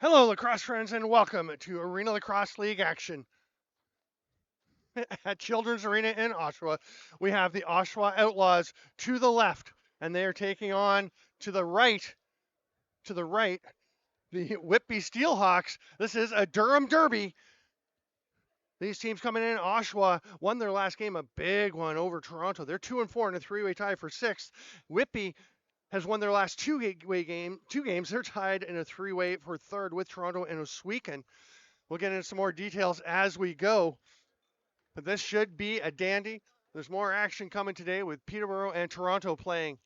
Hello, lacrosse friends, and welcome to Arena Lacrosse League action at Children's Arena in Oshawa. We have the Oshawa Outlaws to the left, and they are taking on to the right, the Whitby Steelhawks. This is a Durham Derby. These teams coming in. Oshawa won their last game, a big one over Toronto. They're 2-4 in a three-way tie for sixth. Whitby has won their last two games. They're tied in a three-way for third with Toronto and Oswego. We'll get into some more details as we go, but this should be a dandy. There's more action coming today with Peterborough and Toronto playing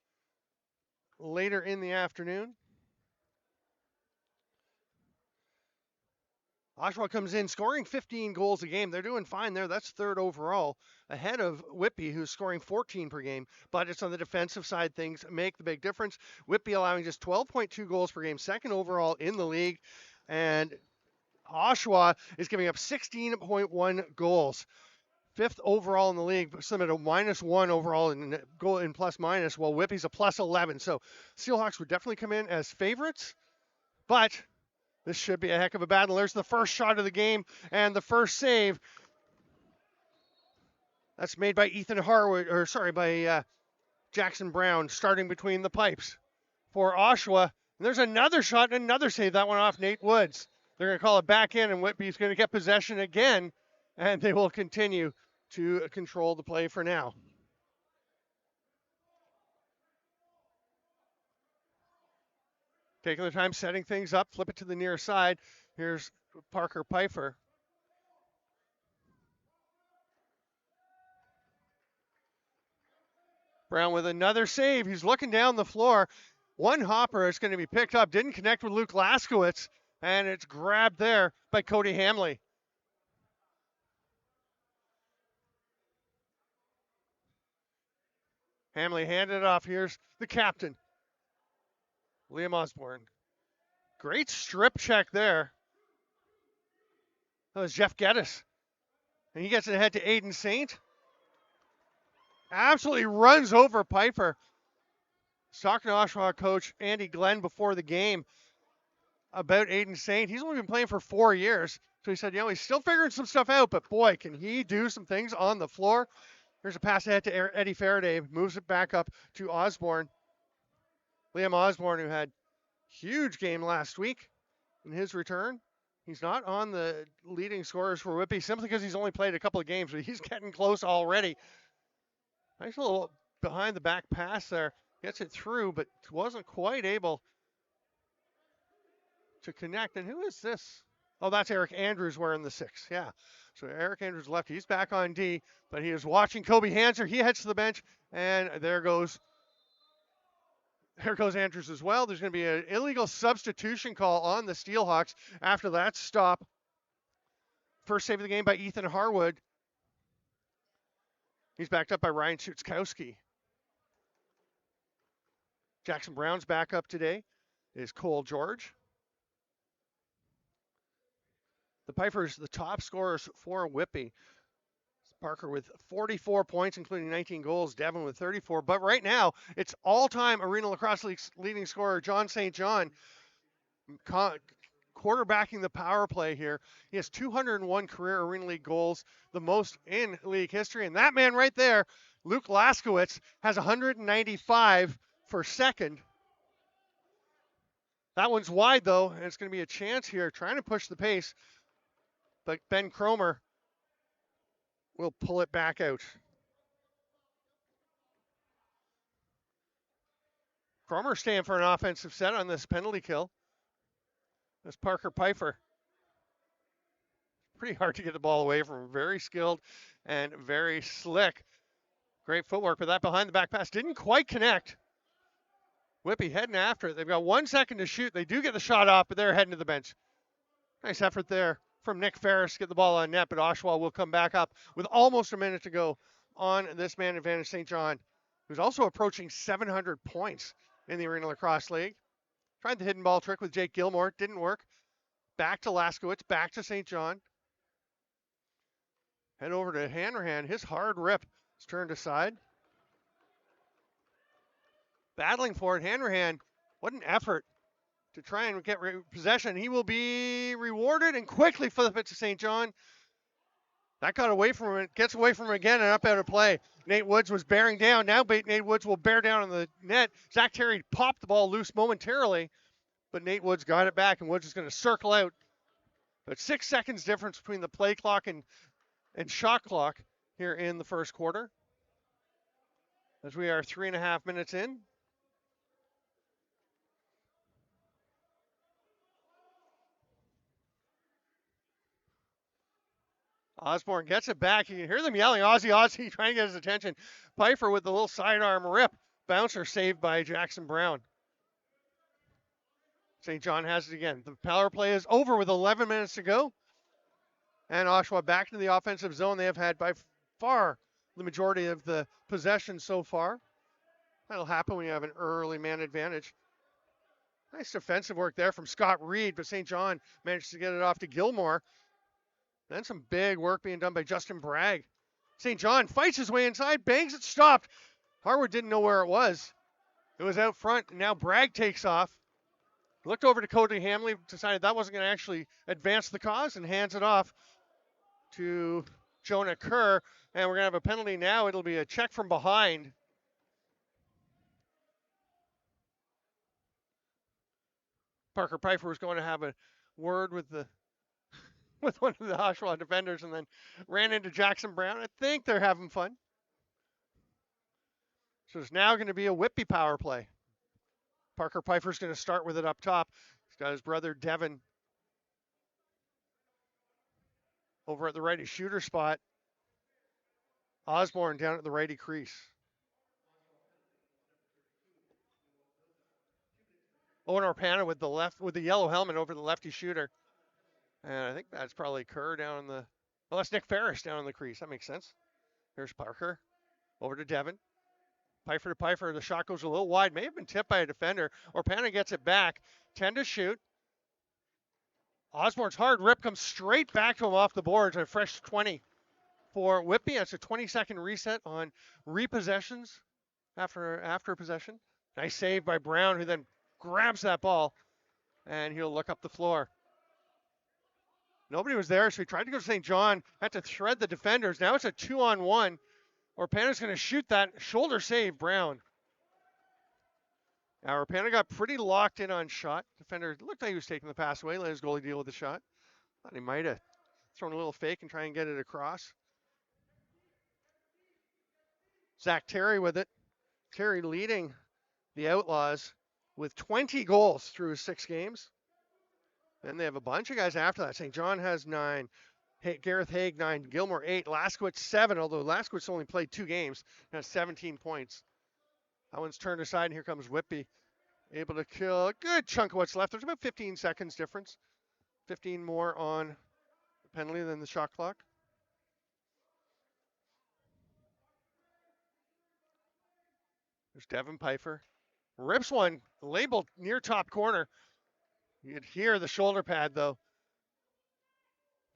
later in the afternoon. Oshawa comes in scoring 15 goals a game. They're doing fine there. That's third overall, ahead of Whitby, who's scoring 14 per game. But it's on the defensive side things make the big difference. Whitby allowing just 12.2 goals per game, second overall in the league. And Oshawa is giving up 16.1 goals. Fifth overall in the league, some at a -1 overall in goal in plus minus, while Whitby's a +11. So Steelhawks would definitely come in as favorites, but this should be a heck of a battle. There's the first shot of the game and the first save. That's made by Jackson Brown, starting between the pipes for Oshawa. And there's another shot and another save. That one off Nate Woods. They're going to call it back in, and Whitby's going to get possession again, and they will continue to control the play for now. Taking their time setting things up, flip it to the near side. Here's Parker Pfeiffer. Brown with another save. He's looking down the floor. One hopper is going to be picked up. Didn't connect with Luke Laskowitz, and it's grabbed there by Cody Hamley. Hamley handed it off. Here's the captain, Liam Osborne. Great strip check there. That was Jeff Geddes. And he gets it ahead to Aiden Saint. Absolutely runs over Piper. Talking to Oshawa coach Andy Glenn before the game about Aiden Saint. He's only been playing for 4 years. So he said, he's still figuring some stuff out, but boy, can he do some things on the floor. Here's a pass ahead to Eddie Faraday. Moves it back up to Osborne. Liam Osborne, who had huge game last week in his return. He's not on the leading scorers for Whitby simply because he's only played a couple of games, but he's getting close already. Nice little behind the back pass there. Gets it through, but wasn't quite able to connect. And who is this? Oh, that's Eric Andrews wearing the 6. Yeah. So Eric Andrews left. He's back on D, but he is watching Kobe Hanser. He heads to the bench, and there goes Andrews as well. There's going to be an illegal substitution call on the Steelhawks after that stop. First save of the game by Ethan Harwood. He's backed up by Ryan Sutskowski. Jackson Brown's backup today is Cole George. The Pipers, the top scorers for Whitby. Parker with 44 points, including 19 goals. Devin with 34. But right now, it's all-time Arena Lacrosse League's leading scorer, John St. John, quarterbacking the power play here. He has 201 career Arena League goals, the most in league history. And that man right there, Luke Laskowitz, has 195 for second. That one's wide, though, and it's going to be a chance here, trying to push the pace. But Ben Cromer will pull it back out. Cromer staying for an offensive set on this penalty kill. That's Parker Pfeiffer. Pretty hard to get the ball away from. Very skilled and very slick. Great footwork, but that behind the back pass didn't quite connect. Whitby heading after it. They've got 1 second to shoot. They do get the shot off, but they're heading to the bench. Nice effort there from Nick Ferris to get the ball on net, but Oshawa will come back up with almost a minute to go on this man advantage. St. John, who's also approaching 700 points in the Arena Lacrosse League. Tried the hidden ball trick with Jake Gilmore. Didn't work. Back to Laskowitz. Back to St. John. Head over to Hanrahan. His hard rip is turned aside. Battling for it. Hanrahan, what an effort to try and get possession. He will be rewarded and quickly flip it to St. John. That got away from him. Gets away from him again and up out of play. Nate Woods was bearing down. Now Nate Woods will bear down on the net. Zach Terry popped the ball loose momentarily, but Nate Woods got it back, and Woods is going to circle out. But 6 seconds difference between the play clock and shot clock here in the first quarter, as we are 3.5 minutes in. Osborne gets it back. You can hear them yelling, Aussie, Aussie, trying to get his attention. Pfeiffer with the little sidearm rip. Bouncer saved by Jackson Brown. St. John has it again. The power play is over with 11 minutes to go. And Oshawa back into the offensive zone. They have had by far the majority of the possession so far. That'll happen when you have an early man advantage. Nice defensive work there from Scott Reed, but St. John managed to get it off to Gilmore. Then some big work being done by Justin Bragg. St. John fights his way inside, bangs it, stopped. Harwood didn't know where it was. It was out front, and now Bragg takes off. Looked over to Cody Hamley, decided that wasn't going to actually advance the cause, and hands it off to Jonah Kerr. And we're going to have a penalty now. It'll be a check from behind. Parker Pfeiffer was going to have a word with one of the Oshawa defenders and then ran into Jackson Brown. I think they're having fun. So it's now going to be a Whitby power play. Parker Pfeiffer's going to start with it up top. He's got his brother Devin over at the righty shooter spot. Osborne down at the righty crease. Owen Orpana with the yellow helmet over the lefty shooter. And I think that's probably Kerr down in the, well, that's Nick Ferris down in the crease. That makes sense. Here's Parker. Over to Devin. Pfeiffer to Pfeiffer. The shot goes a little wide. May have been tipped by a defender. Orpana gets it back. 10 to shoot. Osborne's hard rip comes straight back to him off the boards. A fresh 20 for Whitby. That's a 20-second reset on repossessions after possession. Nice save by Brown, who then grabs that ball, and he'll look up the floor. Nobody was there, so he tried to go to St. John, had to thread the defenders. Now it's a 2-on-1. Orpana's going to shoot that. Shoulder save, Brown. Now Orpana got pretty locked in on shot. Defender looked like he was taking the pass away, let his goalie deal with the shot. Thought he might have thrown a little fake and try and get it across. Zach Terry with it. Terry leading the Outlaws with 20 goals through his 6 games. Then they have a bunch of guys after that. St. John has 9. Gareth Haig 9. Gilmore 8. Laskowitz 7, although Laskowitz only played 2 games. Has 17 points. That one's turned aside, and here comes Whitby. Able to kill a good chunk of what's left. There's about 15 seconds difference. 15 more on the penalty than the shot clock. There's Devin Pfeiffer. Rips one, labeled near top corner. You could hear the shoulder pad, though.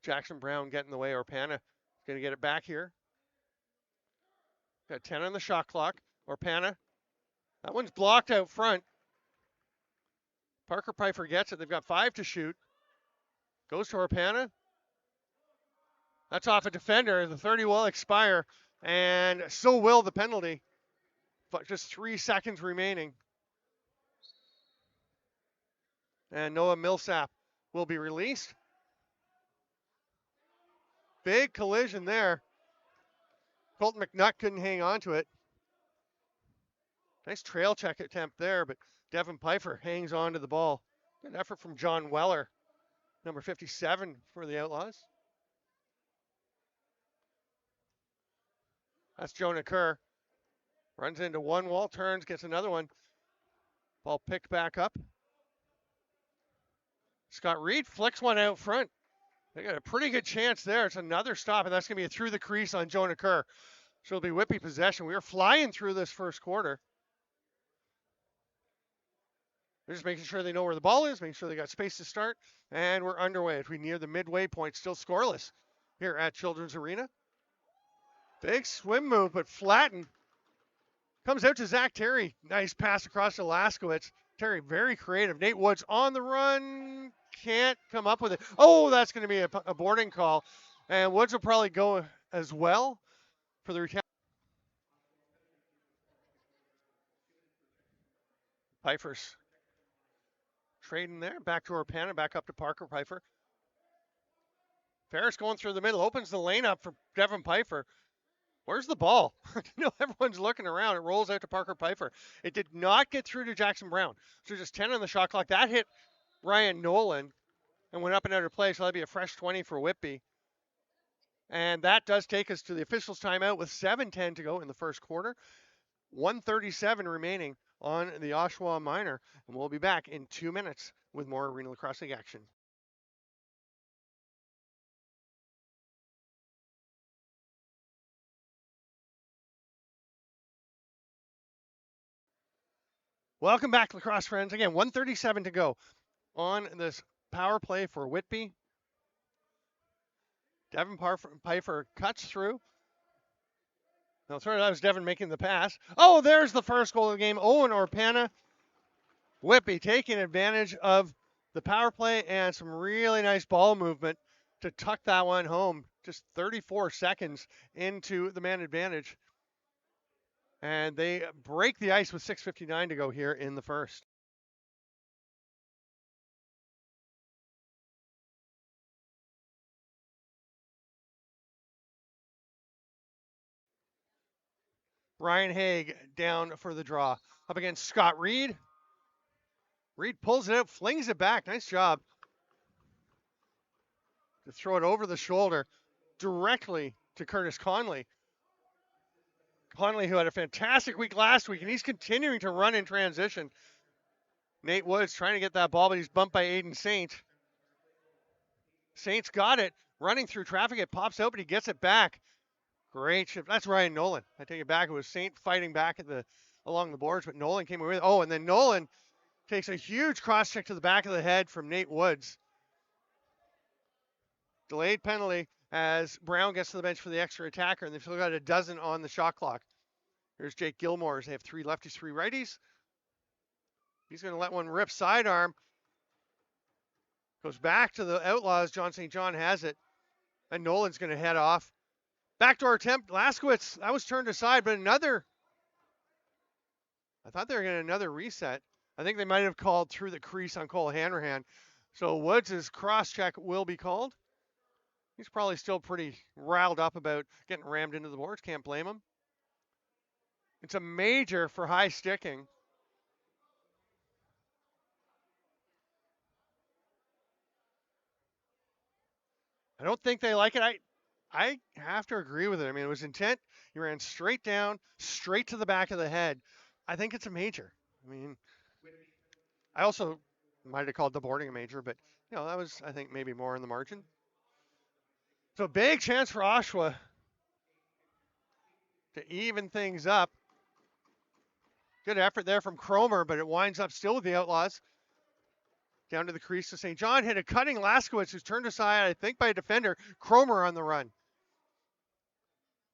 Jackson Brown getting in the way. Orpana going to get it back here. Got 10 on the shot clock. Orpana. That one's blocked out front. Parker Pfeiffer gets it. They've got 5 to shoot. Goes to Orpana. That's off a defender. The 30 will expire. And so will the penalty. But just 3 seconds remaining. And Noah Millsap will be released. Big collision there. Colton McNutt couldn't hang on to it. Nice trail check attempt there, but Devin Pfeiffer hangs on to the ball. Good effort from John Weller, number 57 for the Outlaws. That's Jonah Kerr. Runs into one wall, turns, gets another one. Ball picked back up. Scott Reed flicks one out front. They got a pretty good chance there. It's another stop, and that's going to be a through the crease on Jonah Kerr. So it'll be Whitby possession. We are flying through this first quarter. They're just making sure they know where the ball is, making sure they got space to start, and we're underway as we near the midway point. Still scoreless here at Children's Arena. Big swim move, but flattened. Comes out to Zach Terry. Nice pass across to Laskowitz. Terry, very creative. Nate Woods on the run. Can't come up with it. Oh, that's going to be a boarding call. And Woods will probably go as well for the retaliation. Pfeiffer's trading there. Back to Orpana, back up to Parker Pfeiffer. Ferris going through the middle, opens the lane up for Devin Pfeiffer. Where's the ball? Everyone's looking around. It rolls out to Parker Pfeiffer. It did not get through to Jackson Brown. So just 10 on the shot clock. That hit Ryan Nolan and went up and out of play. So that'd be a fresh 20 for Whitby. And that does take us to the officials' timeout with 7:10 to go in the first quarter. 1:37 remaining on the Oshawa Minor. And we'll be back in 2 minutes with more Arenalacrosseleague action. Welcome back, lacrosse friends. Again, 1:37 to go on this power play for Whitby. Devin Pfeiffer cuts through. No, sorry, that was Devin making the pass. Oh, there's the first goal of the game. Owen Orpana. Whitby taking advantage of the power play and some really nice ball movement to tuck that one home. Just 34 seconds into the man advantage. And they break the ice with 6:59 to go here in the first. Ryan Haig down for the draw. Up against Scott Reed. Reed pulls it out, flings it back. Nice job to throw it over the shoulder directly to Curtis Conley. Conley, who had a fantastic week last week, and he's continuing to run in transition. Nate Woods trying to get that ball, but he's bumped by Aiden Saint. Saint's got it. Running through traffic, it pops out, but he gets it back. Great shift. That's Ryan Nolan. I take it back. It was Saint fighting back along the boards, but Nolan came away with it. Oh, and then Nolan takes a huge cross check to the back of the head from Nate Woods. Delayed penalty as Brown gets to the bench for the extra attacker, and they've still got a dozen on the shot clock. Here's Jake Gilmore's. They have 3 lefties, 3 righties. He's going to let one rip sidearm. Goes back to the Outlaws. John St. John has it. And Nolan's going to head off. Backdoor attempt. Laskowitz, that was turned aside, but another. I thought they were getting another reset. I think they might have called through the crease on Cole Hanrahan. So Woods' cross check will be called. He's probably still pretty riled up about getting rammed into the boards. Can't blame him. It's a major for high sticking. I don't think they like it. I have to agree with it. I mean, it was intent. He ran straight down, straight to the back of the head. I think it's a major. I mean, I also might have called the boarding a major, but, that was, I think, maybe more in the margin. So big chance for Oshawa to even things up. Good effort there from Cromer, but it winds up still with the Outlaws. Down to the crease to St. John. Hit a cutting Laskowitz, who's turned aside, I think, by a defender. Cromer on the run.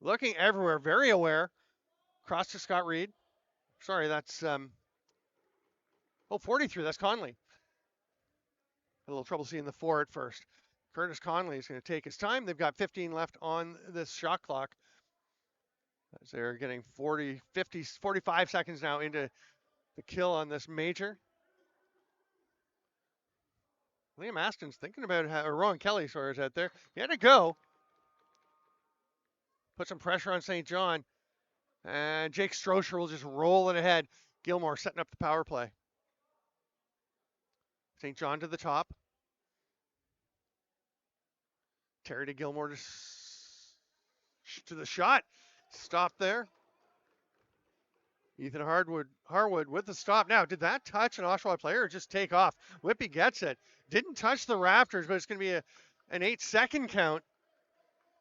Looking everywhere, very aware. Cross to Scott Reed. Sorry, that's 43. That's Conley. Had a little trouble seeing the 4 at first. Curtis Conley is going to take his time. They've got 15 left on this shot clock. As they're getting 40, 50, 45 seconds now into the kill on this major. Liam Aston's thinking about or Rowan Kelly, sorry, is out there. He had to go. Put some pressure on St. John. And Jake Strosher will just roll it ahead. Gilmore setting up the power play. St. John to the top. Terry to Gilmore to the shot. Stop there. Ethan Harwood with the stop. Now, did that touch an Oshawa player or just take off? Whitby gets it. Didn't touch the Raptors, but it's going to be an 8-second count,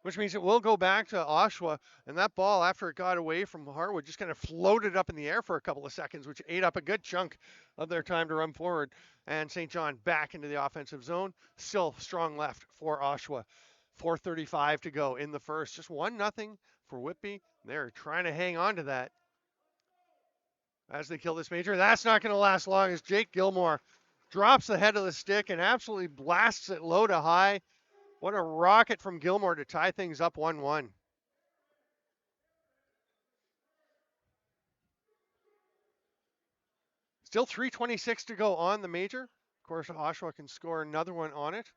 which means it will go back to Oshawa. And that ball, after it got away from Harwood, just kind of floated up in the air for a couple of seconds, which ate up a good chunk of their time to run forward. And St. John back into the offensive zone. Still strong left for Oshawa. 4:35 to go in the first. Just 1-0 for Whitby. They're trying to hang on to that. as they kill this major. That's not going to last long as Jake Gilmore drops the head of the stick and absolutely blasts it low to high. What a rocket from Gilmore to tie things up 1-1. Still 3:26 to go on the major. Of course, Oshawa can score another one on it.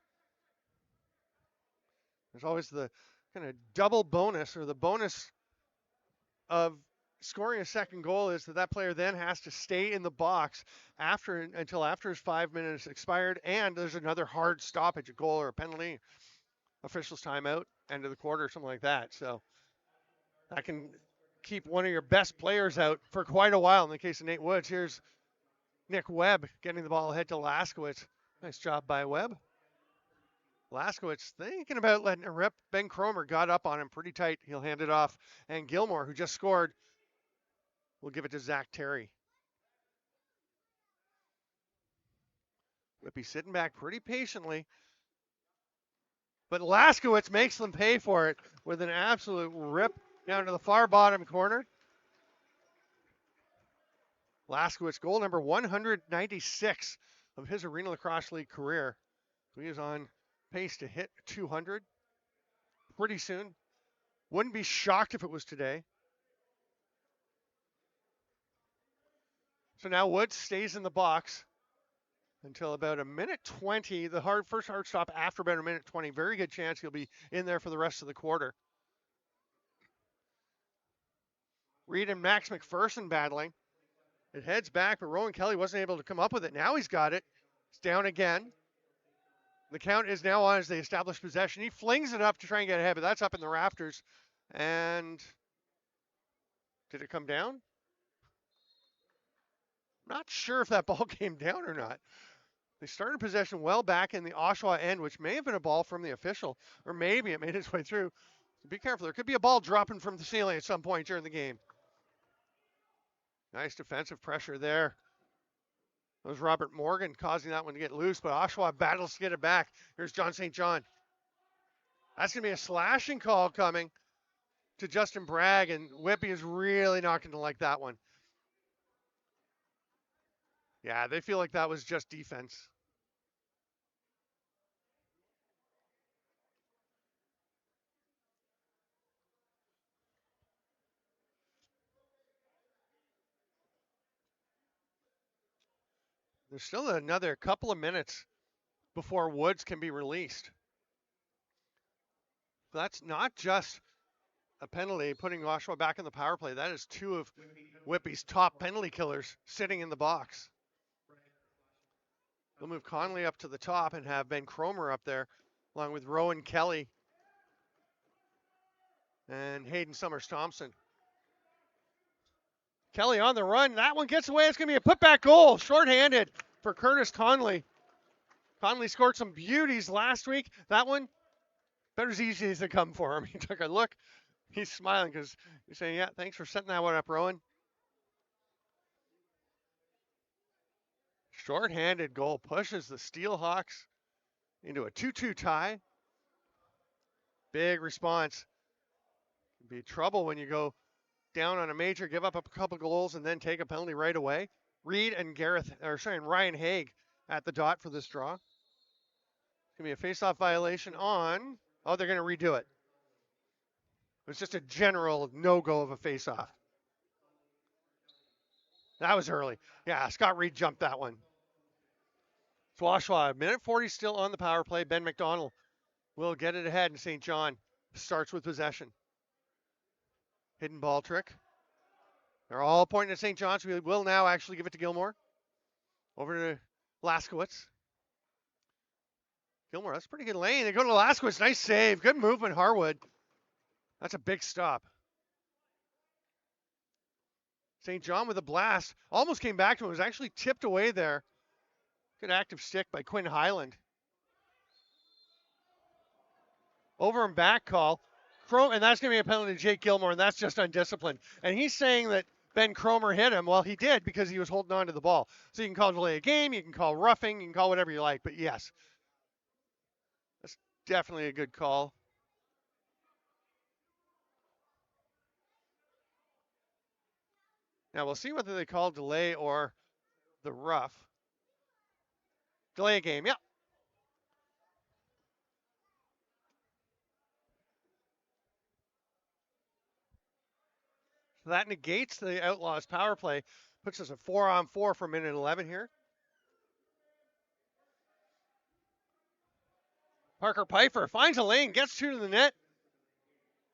There's always the kind of double bonus, or the bonus of scoring a second goal is that player then has to stay in the box until after his 5 minutes expired, and there's another hard stoppage, a goal or a penalty, officials timeout, end of the quarter, something like that. So that can keep one of your best players out for quite a while. In the case of Nate Woods, here's Nick Webb getting the ball ahead to Laskowitz. Nice job by Webb. Laskowitz thinking about letting it rip. Ben Cromer got up on him pretty tight. He'll hand it off. And Gilmore, who just scored, will give it to Zach Terry. Whitby sitting back pretty patiently. But Laskowitz makes them pay for it with an absolute rip down to the far bottom corner. Laskowitz, goal number 196 of his Arena Lacrosse League career. So he is on pace to hit 200 pretty soon. Wouldn't be shocked if it was today. So now Woods stays in the box until about a minute 20. The first hard stop after about a minute 20. Very good chance he'll be in there for the rest of the quarter. Reed and Max McPherson battling. It heads back, but Rowan Kelly wasn't able to come up with it. Now he's got it. It's down again. The count is now on as they establish possession. He flings it up to try and get ahead, but that's up in the rafters. And did it come down? Not sure if that ball came down or not. They started possession well back in the Oshawa end, which may have been a ball from the official, or maybe it made its way through. So be careful. There could be a ball dropping from the ceiling at some point during the game. Nice defensive pressure there. That was Robert Morgan causing that one to get loose, but Oshawa battles to get it back. Here's John St. John. That's going to be a slashing call coming to Justin Bragg, and Whitby is really not going to like that one. Yeah, they feel like that was just defense. There's still another couple of minutes before Woods can be released. That's not just a penalty putting Oshawa back in the power play. That is two of Whitby's top penalty killers sitting in the box. We'll move Conley up to the top and have Ben Cromer up there, along with Rowan Kelly and Hayden Summers-Thompson. Kelly on the run. That one gets away. It's going to be a putback goal. Shorthanded for Curtis Conley. Conley scored some beauties last week. That one, better as easy as they come for him. He took a look. He's smiling because he's saying, yeah, thanks for setting that one up, Rowan. Shorthanded goal pushes the Steelhawks into a 2-2 tie. Big response. Can be trouble when you go down on a major, give up a couple goals, and then take a penalty right away. Reed and Ryan Haig at the dot for this draw. It's going to be a face-off violation on... Oh, they're going to redo it. It's just a general no-go of a face-off. That was early. Yeah, Scott Reed jumped that one. Oshawa, minute 40 still on the power play. Ben McDonald will get it ahead, and St. John starts with possession. Hidden ball trick. They're all pointing at St. John's. We will now actually give it to Gilmore. Over to Laskowitz. Gilmore, that's a pretty good lane. They go to Laskowitz. Nice save. Good movement, Harwood. That's a big stop. St. John with a blast. Almost came back to him. It was actually tipped away there. Good active stick by Quinn Highland. Over and back call. And that's going to be a penalty to Jake Gilmore, and that's just undisciplined. And he's saying that Ben Cromer hit him. Well, he did because he was holding on to the ball. So you can call delay a game, you can call roughing, you can call whatever you like. But yes, that's definitely a good call. Now we'll see whether they call delay or the rough. Delay a game, yep. So that negates the Outlaws power play. Puts us at 4-on-4 for minute 11 here. Parker Pfeiffer finds a lane, gets two to the net.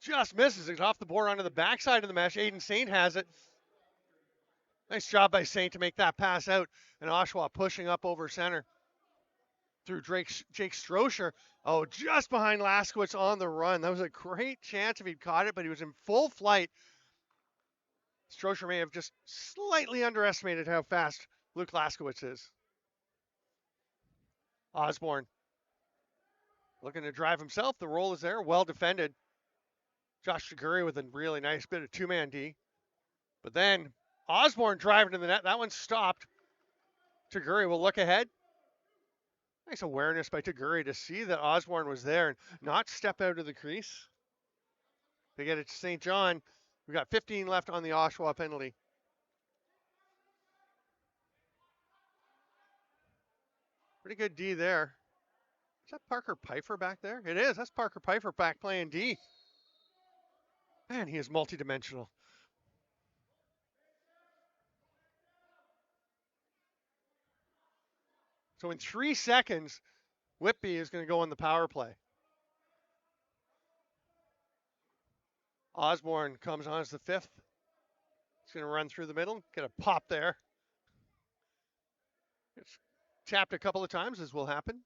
Just misses it off the board onto the backside of the mesh. Aiden Saint has it. Nice job by Saint to make that pass out. And Oshawa pushing up over center through Jake Strocher. Oh, just behind Laskowitz on the run. That was a great chance if he'd caught it, but he was in full flight. Strocher may have just slightly underestimated how fast Luke Laskowitz is. Osborne looking to drive himself. The roll is there. Well defended. Josh Chiguri with a really nice bit of two-man D. But then Osborne driving to the net. That one stopped. Chiguri will look ahead. Nice awareness by Chiguri to see that Osborne was there and not step out of the crease. They get it to St. John. We've got 15 left on the Oshawa penalty. Pretty good D there. Is that Parker Pfeiffer back there? It is. That's Parker Pfeiffer back playing D. Man, he is multidimensional. So in 3 seconds, Whitby is going to go on the power play. Osborne comes on as the fifth. He's going to run through the middle, get a pop there. It's tapped a couple of times, as will happen.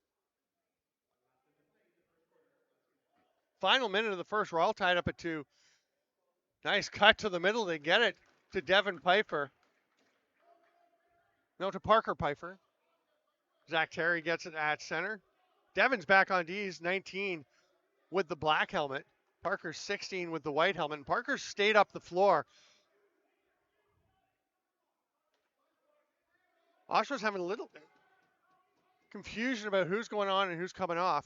Final minute of the first, we're all tied up at 2. Nice cut to the middle. They get it to Devin Pfeiffer. No, to Parker Pfeiffer. Zach Terry gets it at center. Devin's back on D. He's 19 with the black helmet. Parker's 16 with the white helmet. And Parker stayed up the floor. Oshawa's having a little confusion about who's going on and who's coming off.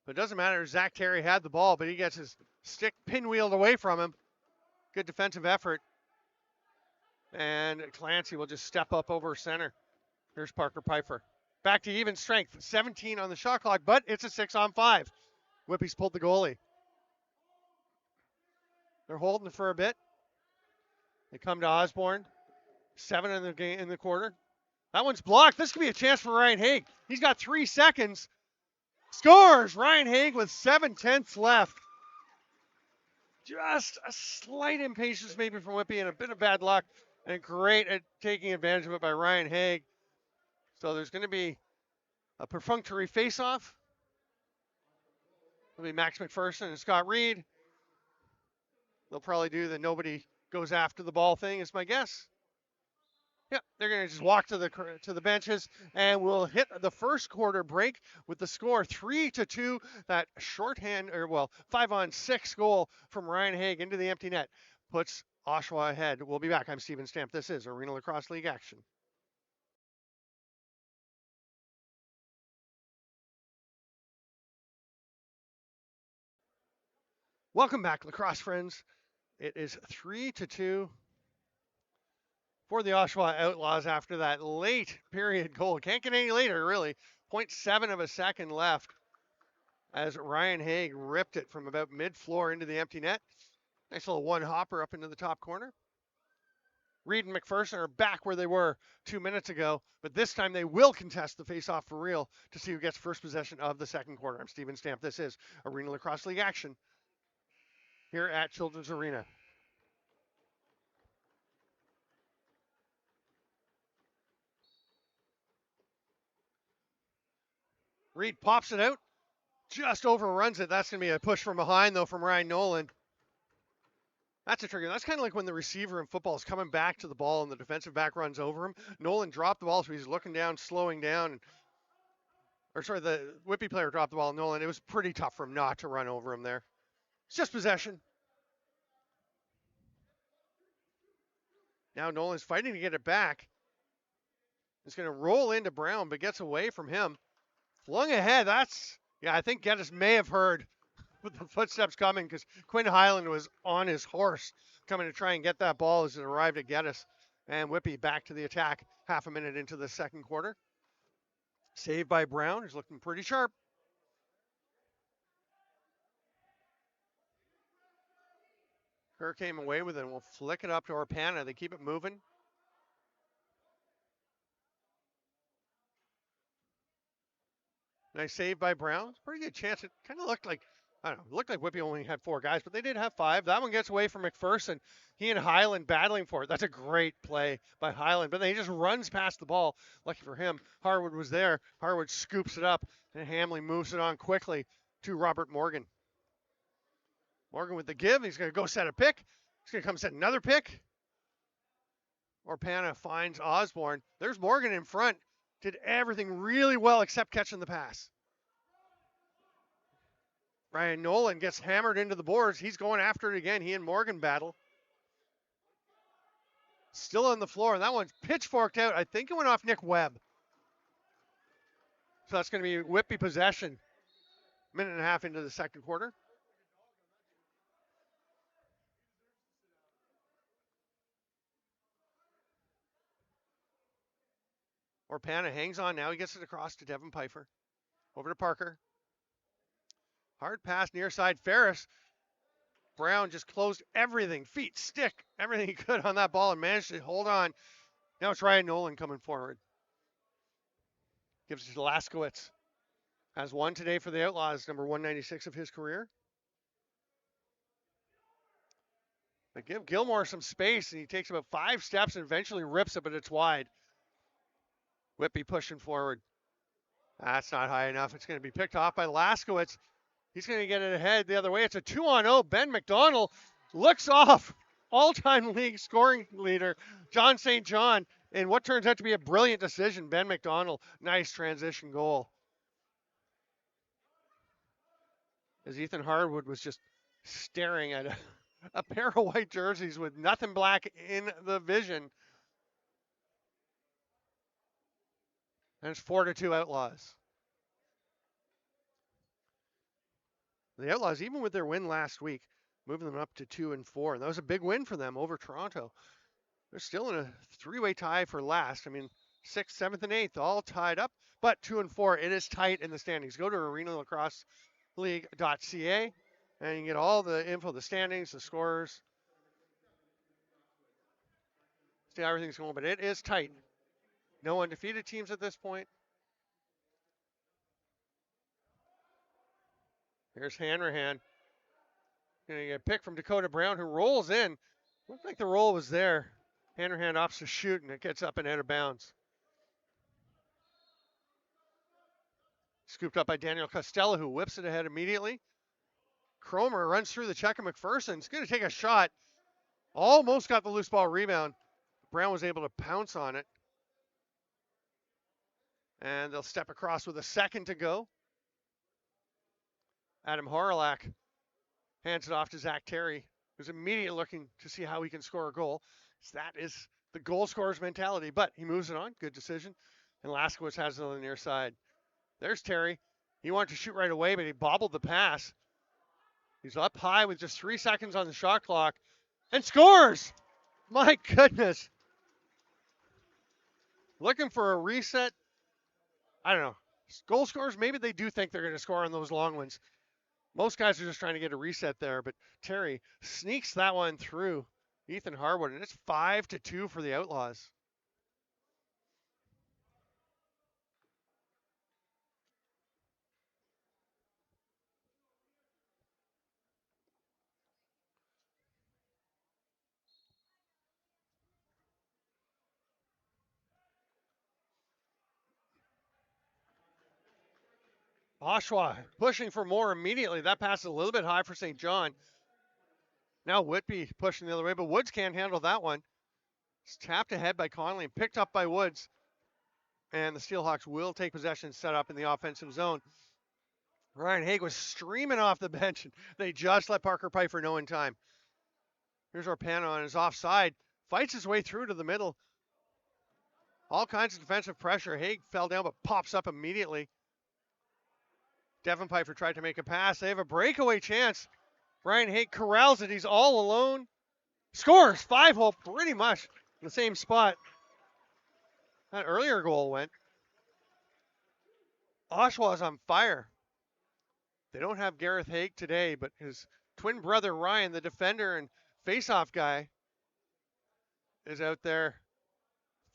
But it doesn't matter. Zach Terry had the ball, but he gets his stick pinwheeled away from him. Good defensive effort. And Clancy will just step up over center. Here's Parker Pfeiffer. Back to even strength. 17 on the shot clock, but it's a 6-on-5. Whippy's pulled the goalie. They're holding it for a bit. They come to Osborne. 7 in the game in the quarter. That one's blocked. This could be a chance for Ryan Haig. He's got 3 seconds. Scores! Ryan Haig with 7/10 left. Just a slight impatience maybe from Whitby and a bit of bad luck. And great at taking advantage of it by Ryan Haig. So there's going to be a perfunctory face-off. It'll be Max McPherson and Scott Reed. They'll probably do the nobody goes after the ball thing, is my guess. Yeah, they're going to just walk to the benches, and we'll hit the first quarter break with the score 3-2. That shorthand, 5-on-6 goal from Ryan Haig into the empty net puts Oshawa ahead. We'll be back. I'm Steven Stamp. This is Arena Lacrosse League action. Welcome back, lacrosse friends. It is 3-2 for the Oshawa Outlaws after that late period goal. Can't get any later, really. 0.7 of a second left as Ryan Haig ripped it from about mid-floor into the empty net. Nice little one-hopper up into the top corner. Reed and McPherson are back where they were 2 minutes ago, but this time they will contest the face-off for real to see who gets first possession of the second quarter. I'm Steven Stamp. This is Arena Lacrosse League action here at Children's Arena. Reed pops it out, just overruns it. That's going to be a push from behind, though, from Ryan Nolan. That's a trigger. That's kind of like when the receiver in football is coming back to the ball and the defensive back runs over him. Nolan dropped the ball, so he's looking down, slowing down. The Whitby player dropped the ball. Nolan, it was pretty tough for him not to run over him there. It's just possession. Now Nolan's fighting to get it back. He's going to roll into Brown, but gets away from him. Flung ahead. I think Geddes may have heard with the footsteps coming because Quinn Highland was on his horse coming to try and get that ball as it arrived at Geddes. And Whitby back to the attack half a minute into the second quarter. Saved by Brown. He's looking pretty sharp. Kerr came away with it, and we'll flick it up to Orpana. They keep it moving. Nice save by Brown. Pretty good chance. It kind of looked like, I don't know, it looked like Whitby only had 4 guys, but they did have 5. That one gets away from McPherson. He and Highland battling for it. That's a great play by Highland, but then he just runs past the ball. Lucky for him, Harwood was there. Harwood scoops it up, and Hamley moves it on quickly to Robert Morgan. Morgan with the give. He's going to go set a pick. He's going to come set another pick. Orpana finds Osborne. There's Morgan in front. Did everything really well except catching the pass. Ryan Nolan gets hammered into the boards. He's going after it again. He and Morgan battle. Still on the floor. And that one's pitchforked out. I think it went off Nick Webb. So that's going to be Whitby possession. Minute and a half into the second quarter. Orpana hangs on now. He gets it across to Devin Pfeiffer. Over to Parker. Hard pass near side. Ferris. Brown just closed everything. Feet, stick, everything he could on that ball and managed to hold on. Now it's Ryan Nolan coming forward. Gives it to Laskowitz. Has one today for the Outlaws, number 196 of his career. They give Gilmore some space, and he takes about 5 steps and eventually rips it, but it's wide. Whitby pushing forward. That's not high enough. It's going to be picked off by Laskowitz. He's going to get it ahead the other way. It's a 2-on-0. Ben McDonald looks off all-time league scoring leader, John St. John, in what turns out to be a brilliant decision. Ben McDonald, nice transition goal. As Ethan Harwood was just staring at a pair of white jerseys with nothing black in the vision. And it's 4-2 Outlaws. The Outlaws, even with their win last week, moving them up to 2-4. And that was a big win for them over Toronto. They're still in a 3-way tie for last. I mean, 6th, 7th, and 8th, all tied up. But 2-4, it is tight in the standings. Go to Arenalacrosseleague.ca and you can get all the info, the standings, the scorers. See how everything's going, but it is tight. No undefeated teams at this point. Here's Hanrahan. Going to get a pick from Dakota Brown, who rolls in. Looked like the roll was there. Hanrahan opts to shoot, and it gets up and out of bounds. Scooped up by Daniel Costello, who whips it ahead immediately. Cromer runs through the check of McPherson. He's going to take a shot. Almost got the loose ball rebound. Brown was able to pounce on it. And they'll step across with a second to go. Adam Horalak hands it off to Zach Terry, who's immediately looking to see how he can score a goal. So that is the goal scorer's mentality, but he moves it on. Good decision. And Laskowitz has it on the near side. There's Terry. He wanted to shoot right away, but he bobbled the pass. He's up high with just 3 seconds on the shot clock and scores! My goodness. Looking for a reset. I don't know. Goal scorers, maybe they do think they're going to score on those long ones. Most guys are just trying to get a reset there, but Terry sneaks that one through Ethan Harwood, and it's 5-2 for the Outlaws. Oshawa pushing for more immediately. That pass is a little bit high for St. John. Now Whitby pushing the other way, but Woods can't handle that one. It's tapped ahead by Conley and picked up by Woods. And the Steelhawks will take possession, set up in the offensive zone. Ryan Haig was streaming off the bench, and they just let Parker Pfeiffer know in time. Here's Orpana on his offside. Fights his way through to the middle. All kinds of defensive pressure. Haig fell down, but pops up immediately. Devin Pfeiffer tried to make a pass. They have a breakaway chance. Ryan Haig corrals it. He's all alone. Scores 5-hole pretty much the same spot that earlier goal went. Oshawa's on fire. They don't have Gareth Haig today, but his twin brother Ryan, the defender and faceoff guy, is out there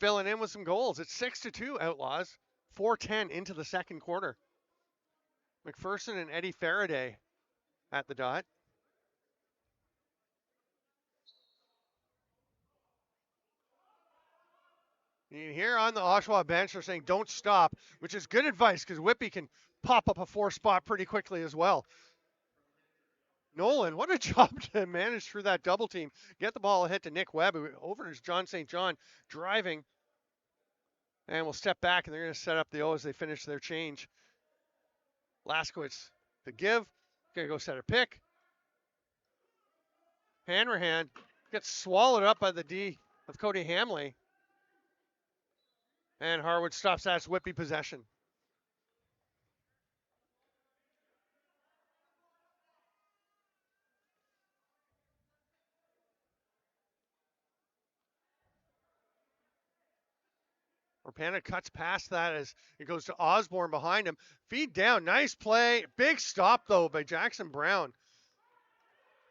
filling in with some goals. It's 6-2 Outlaws, 4:10 into the second quarter. McPherson and Eddie Faraday at the dot. Here on the Oshawa bench, they're saying don't stop, which is good advice because Whitby can pop up a 4 spot pretty quickly as well. Nolan, what a job to manage through that double team. Get the ball ahead to Nick Webb. Over is John St. John driving. And we'll step back, and they're going to set up the O as they finish their change. Laskowitz to give. Going to go set a pick. Hanrahan gets swallowed up by the D of Cody Hamley. And Harwood stops that. It's Whitby possession. Orpana cuts past that as it goes to Osborne behind him. Feed down. Nice play. Big stop, though, by Jackson Brown.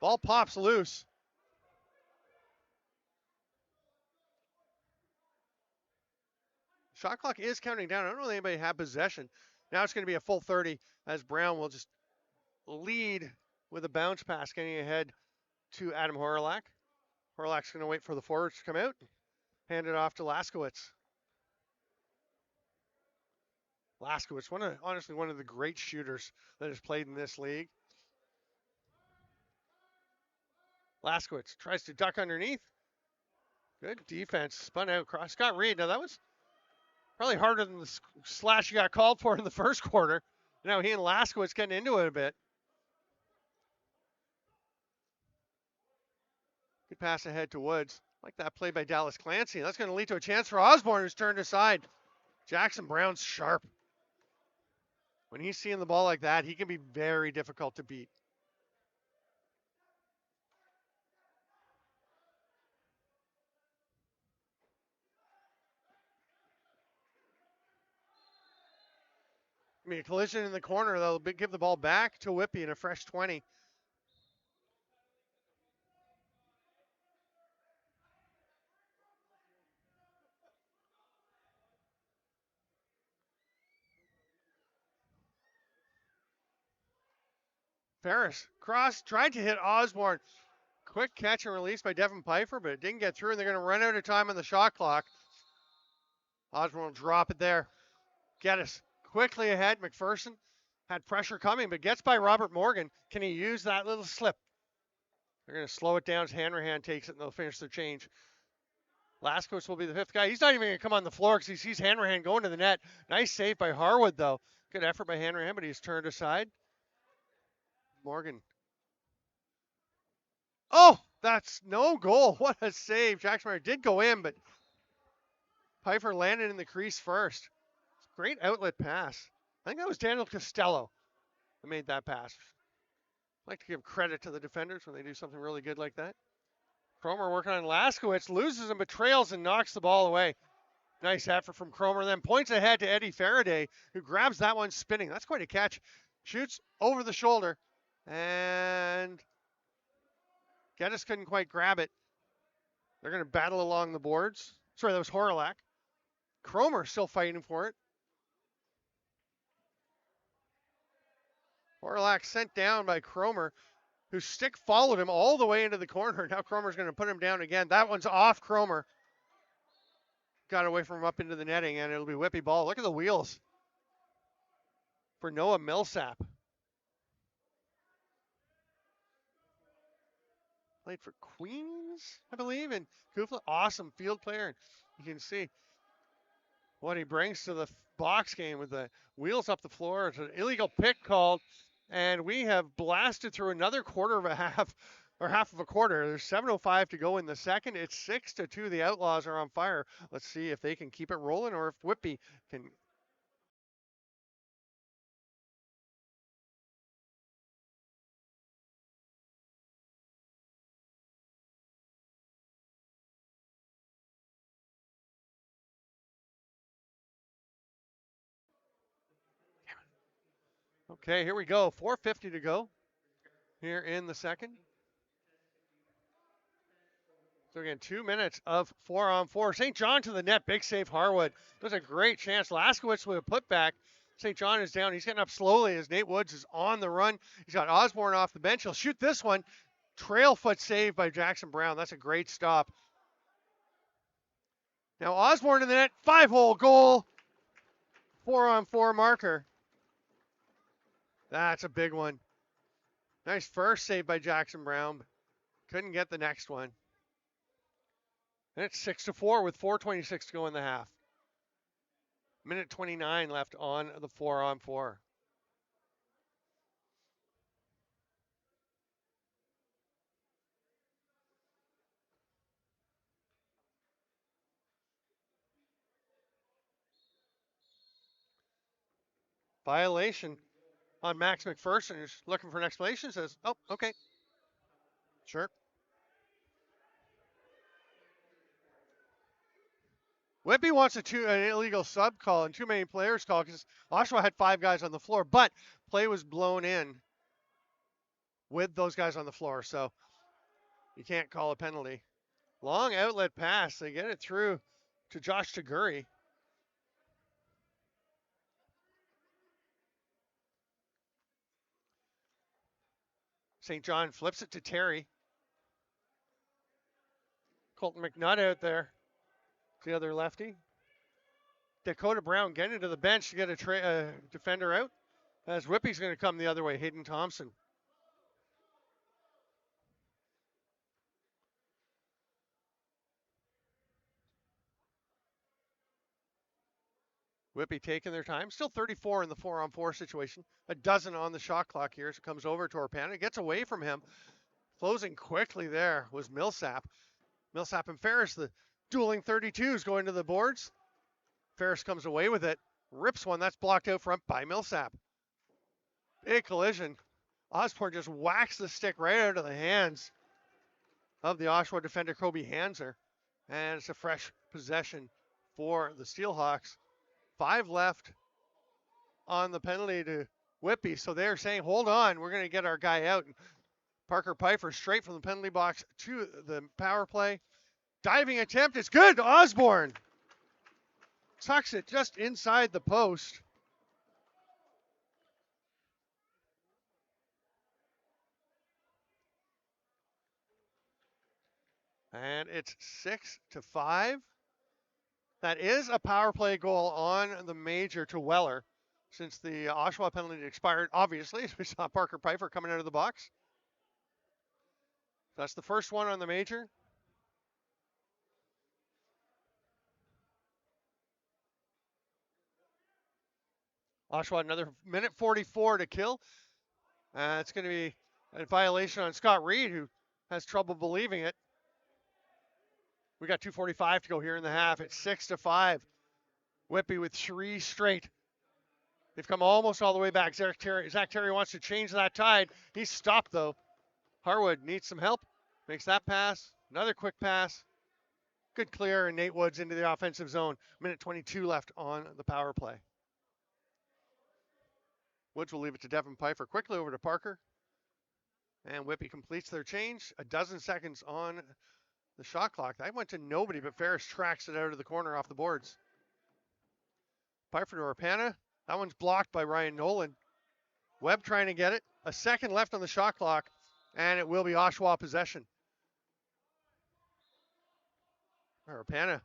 Ball pops loose. Shot clock is counting down. I don't know if anybody had possession. Now it's going to be a full 30 as Brown will just lead with a bounce pass getting ahead to Adam Horlak. Horlak's going to wait for the forwards to come out. Hand it off to Laskowitz. Laskowitz, honestly one of the great shooters that has played in this league. Laskowitz tries to duck underneath. Good defense. Spun out across. Scott Reed. Now that was probably harder than the slash he got called for in the first quarter. Now he and Laskowitz getting into it a bit. Good pass ahead to Woods. Like that play by Dallas Clancy. That's going to lead to a chance for Osborne, who's turned aside. Jackson Brown's sharp. When he's seeing the ball like that, he can be very difficult to beat. I mean, a collision in the corner. They'll give the ball back to Whitby in a fresh 20. Ferris, cross, tried to hit Osborne. Quick catch and release by Devin Pfeiffer, but it didn't get through, and they're going to run out of time on the shot clock. Osborne will drop it there. Geddes quickly ahead. McPherson had pressure coming, but gets by Robert Morgan. Can he use that little slip? They're going to slow it down as Hanrahan takes it, and they'll finish their change. Laskowitz will be the fifth guy. He's not even going to come on the floor because he sees Hanrahan going to the net. Nice save by Harwood, though. Good effort by Hanrahan, but he's turned aside. Morgan. Oh, that's no goal. What a save. Jackson did go in, but Pfeiffer landed in the crease first. Great outlet pass. I think that was Daniel Costello that made that pass. I like to give credit to the defenders when they do something really good like that. Cromer working on Laskowitz, loses him, but trails and knocks the ball away. Nice effort from Cromer, then points ahead to Eddie Faraday, who grabs that one spinning. That's quite a catch. Shoots over the shoulder, and Geddes couldn't quite grab it. They're going to battle along the boards. Sorry, that was Horlak. Cromer still fighting for it. Horlak sent down by Cromer, whose stick followed him all the way into the corner. Now Cromer's going to put him down again. That one's off Cromer. Got away from him up into the netting, and it'll be Whitby ball. Look at the wheels for Noah Millsap. Played for Queens, I believe, and Kufla, awesome field player. And you can see what he brings to the box game with the wheels up the floor. It's an illegal pick called, and we have blasted through another quarter of a half, or half of a quarter. There's 7:05 to go in the second. It's 6-2. The Outlaws are on fire. Let's see if they can keep it rolling or if Whitby can Okay, here we go. 4:50 to go here in the second. So again, 2 minutes of 4-on-4. St. John to the net. Big save, Harwood. There's a great chance. Laskowitz with a putback. St. John is down. He's getting up slowly as Nate Woods is on the run. He's got Osborne off the bench. He'll shoot this one. Trail foot save by Jackson Brown. That's a great stop. Now Osborne in the net. 5-hole goal. 4-on-4 marker. That's a big one. Nice first save by Jackson Brown. Couldn't get the next one. And it's 6-4 with 4:26 to go in the half. Minute 29 left on the 4-on-4. Violation on Max McPherson, who's looking for an explanation, says, oh, okay. Sure. Whitby wants an illegal sub call and too many players call because Oshawa had 5 guys on the floor, but play was blown in with those guys on the floor, so you can't call a penalty. Long outlet pass. They get it through to Josh Taguri. St. John flips it to Terry. Colton McNutt out there. The other lefty. Dakota Brown getting to the bench to get a defender out. As Whitby's going to come the other way, Hayden Thompson. Whitby taking their time. Still 34 in the 4-on-4 situation. A dozen on the shot clock here as it comes over to Orpana. Gets away from him. Closing quickly there was Millsap. Millsap and Ferris, the dueling 32s going to the boards. Ferris comes away with it. Rips one. That's blocked out front by Millsap. Big collision. Osborne just whacks the stick right out of the hands of the Oshawa defender, Kobe Hanser. And it's a fresh possession for the Steelhawks. 5 left on the penalty to Whitby. So they're saying, hold on, we're going to get our guy out. Parker Pfeiffer straight from the penalty box to the power play. Diving attempt is good. Osborne tucks it just inside the post. And it's 6-5. That is a power play goal on the major to Weller since the Oshawa penalty expired, obviously, as we saw Parker Pfeiffer coming out of the box. That's the first one on the major. Oshawa another minute 44 to kill. It's going to be a violation on Scott Reed, who has trouble believing it. We got 2:45 to go here in the half. It's 6-5. Whitby with 3 straight. They've come almost all the way back. Zach Terry wants to change that tide. He's stopped, though. Harwood needs some help. Makes that pass. Another quick pass. Good clear, and Nate Woods into the offensive zone. Minute 22 left on the power play. Woods will leave it to Devin Pfeiffer. Quickly over to Parker. And Whitby completes their change. A dozen seconds on the shot clock. That went to nobody, but Ferris tracks it out of the corner off the boards. Pfeiffer to Orpana. That one's blocked by Ryan Nolan. Webb trying to get it. A second left on the shot clock, and it will be Oshawa possession. Orpana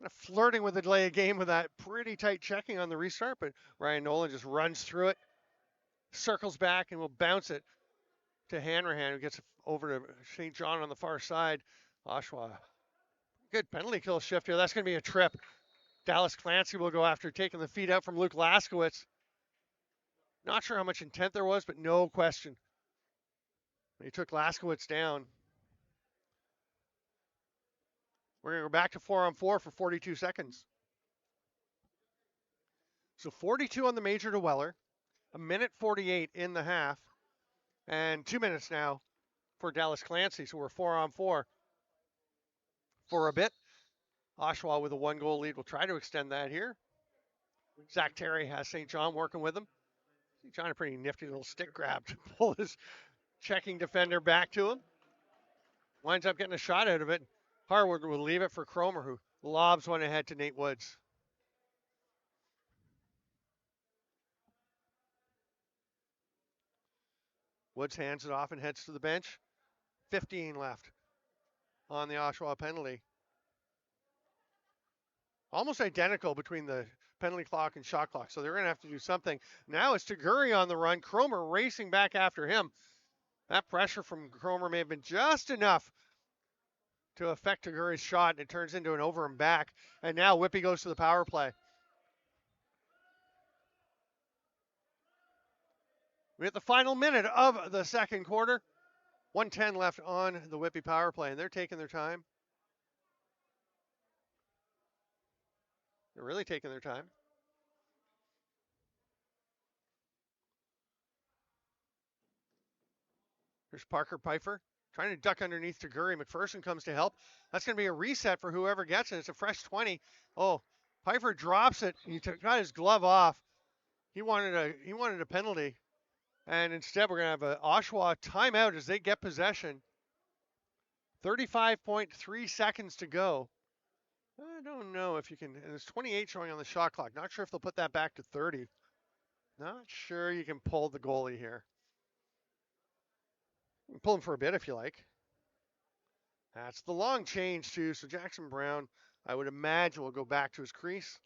flirting with the delay of game with that pretty tight checking on the restart, but Ryan Nolan just runs through it, circles back, and will bounce it to Hanrahan, who gets over to St. John on the far side. Oshawa, good penalty kill shift here. That's going to be a trip. Dallas Clancy will go after taking the feed out from Luke Laskowitz. Not sure how much intent there was, but no question. He took Laskowitz down. We're going to go back to 4-on-4 for 42 seconds. So 42 on the major to Weller. A minute 48 in the half. And 2 minutes now for Dallas Clancy. So we're 4-on-4 for a bit. Oshawa with a 1-goal lead. We'll try to extend that here. Zach Terry has St. John working with him. He's trying a pretty nifty little stick grab to pull his checking defender back to him. Winds up getting a shot out of it. Harwood will leave it for Cromer, who lobs one ahead to Nate Woods. Woods hands it off and heads to the bench. 15 left on the Oshawa penalty. Almost identical between the penalty clock and shot clock, so they're going to have to do something. Now it's Taguri on the run. Cromer racing back after him. That pressure from Cromer may have been just enough to affect Taguri's shot. It turns into an over and back. And now Whitby goes to the power play. We hit the final minute of the second quarter. 1:10 left on the Whitby power play, and they're taking their time. They're really taking their time. Here's Parker Pfeiffer trying to duck underneath Taguri. McPherson comes to help. That's going to be a reset for whoever gets it. It's a fresh 20. Oh, Pfeiffer drops it. He got his glove off. He wanted a penalty. And instead, we're going to have an Oshawa timeout as they get possession. 35.3 seconds to go. I don't know if you can, and there's 28 showing on the shot clock. Not sure if they'll put that back to 30. Not sure you can pull the goalie here. You can pull him for a bit if you like. That's the long change too, so Jackson Brown, I would imagine, will go back to his crease.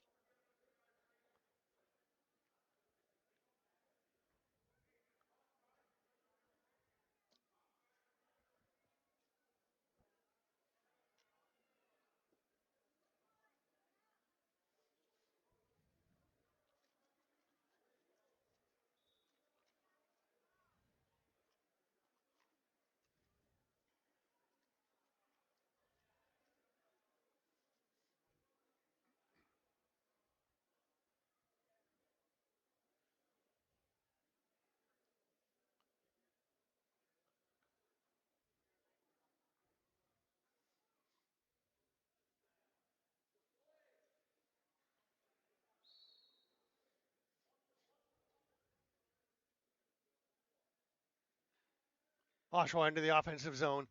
Oshawa into the offensive zone.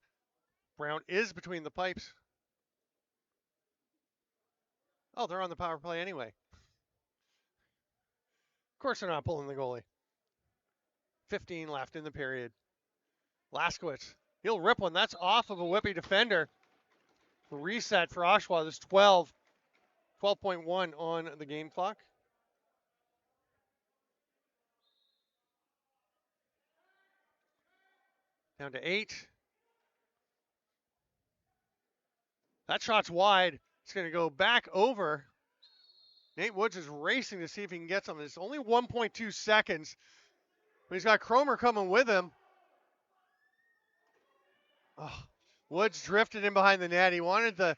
Brown is between the pipes. Oh, they're on the power play anyway. Of course they're not pulling the goalie. 15 left in the period. Laskowitz, he'll rip one. That's off of a Whitby defender. Reset for Oshawa. There's 12.1 on the game clock. Down to 8. That shot's wide. It's going to go back over. Nate Woods is racing to see if he can get something. It's only 1.2 seconds. But he's got Cromer coming with him. Oh, Woods drifted in behind the net. He wanted to